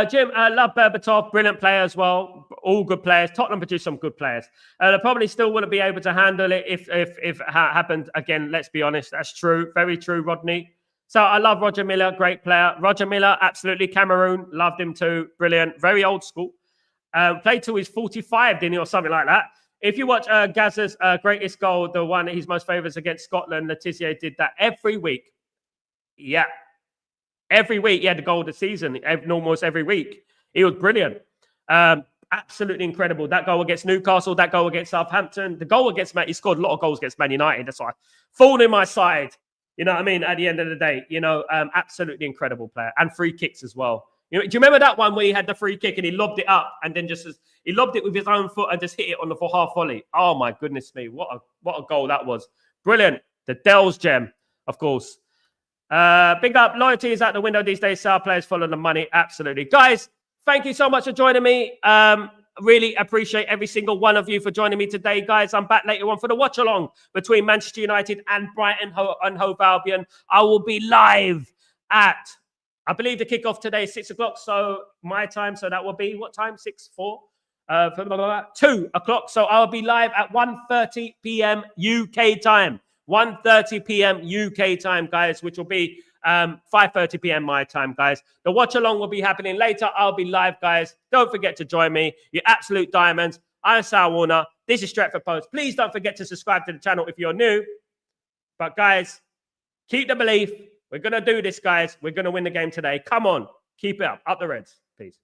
Jim, I love Berbatov. Brilliant player as well. All good players. Tottenham produced some good players. They probably still wouldn't be able to handle it if it happened again. Let's be honest. That's true. Very true, Rodney. So I love Roger Miller. Great player. Roger Miller, absolutely. Cameroon. Loved him too. Brilliant. Very old school. Played till he's 45, didn't he, or something like that. If you watch Gazza's greatest goal, the one his most favourites against Scotland, Letizia did that every week. Yeah. Every week he had the goal of the season, almost every week. He was brilliant. Absolutely incredible. That goal against Newcastle, that goal against Southampton, the goal against he scored a lot of goals against Man United. That's why thorn in my side. You know what I mean? At the end of the day, absolutely incredible player. And free kicks as well. Do you remember that one where he had the free kick and he lobbed it up and then he lobbed it with his own foot and just hit it on the half volley? Oh my goodness me. What a goal that was. Brilliant. The Dell's gem, of course. Big up. Loyalty is out the window these days. Star players follow the money. Absolutely. Guys, thank you so much for joining me. Really appreciate every single one of you for joining me today, guys. I'm back later on for the watch along between Manchester United and Brighton and Hove Albion. I will be live at, I believe the kickoff today is 6 o'clock. So my time. So that will be what time? 6-4? 2 o'clock. So I'll be live at 1:30 p.m. UK time. 1:30 p.m. UK time, guys, which will be 5:30 p.m. my time, guys. The watch along will be happening later. I'll be live, guys. Don't forget to join me. You absolute diamonds. I'm Sal Warner. This is Stretford Post. Please don't forget to subscribe to the channel if you're new. But guys, keep the belief. We're going to do this, guys. We're going to win the game today. Come on. Keep it up. Up the Reds. Peace.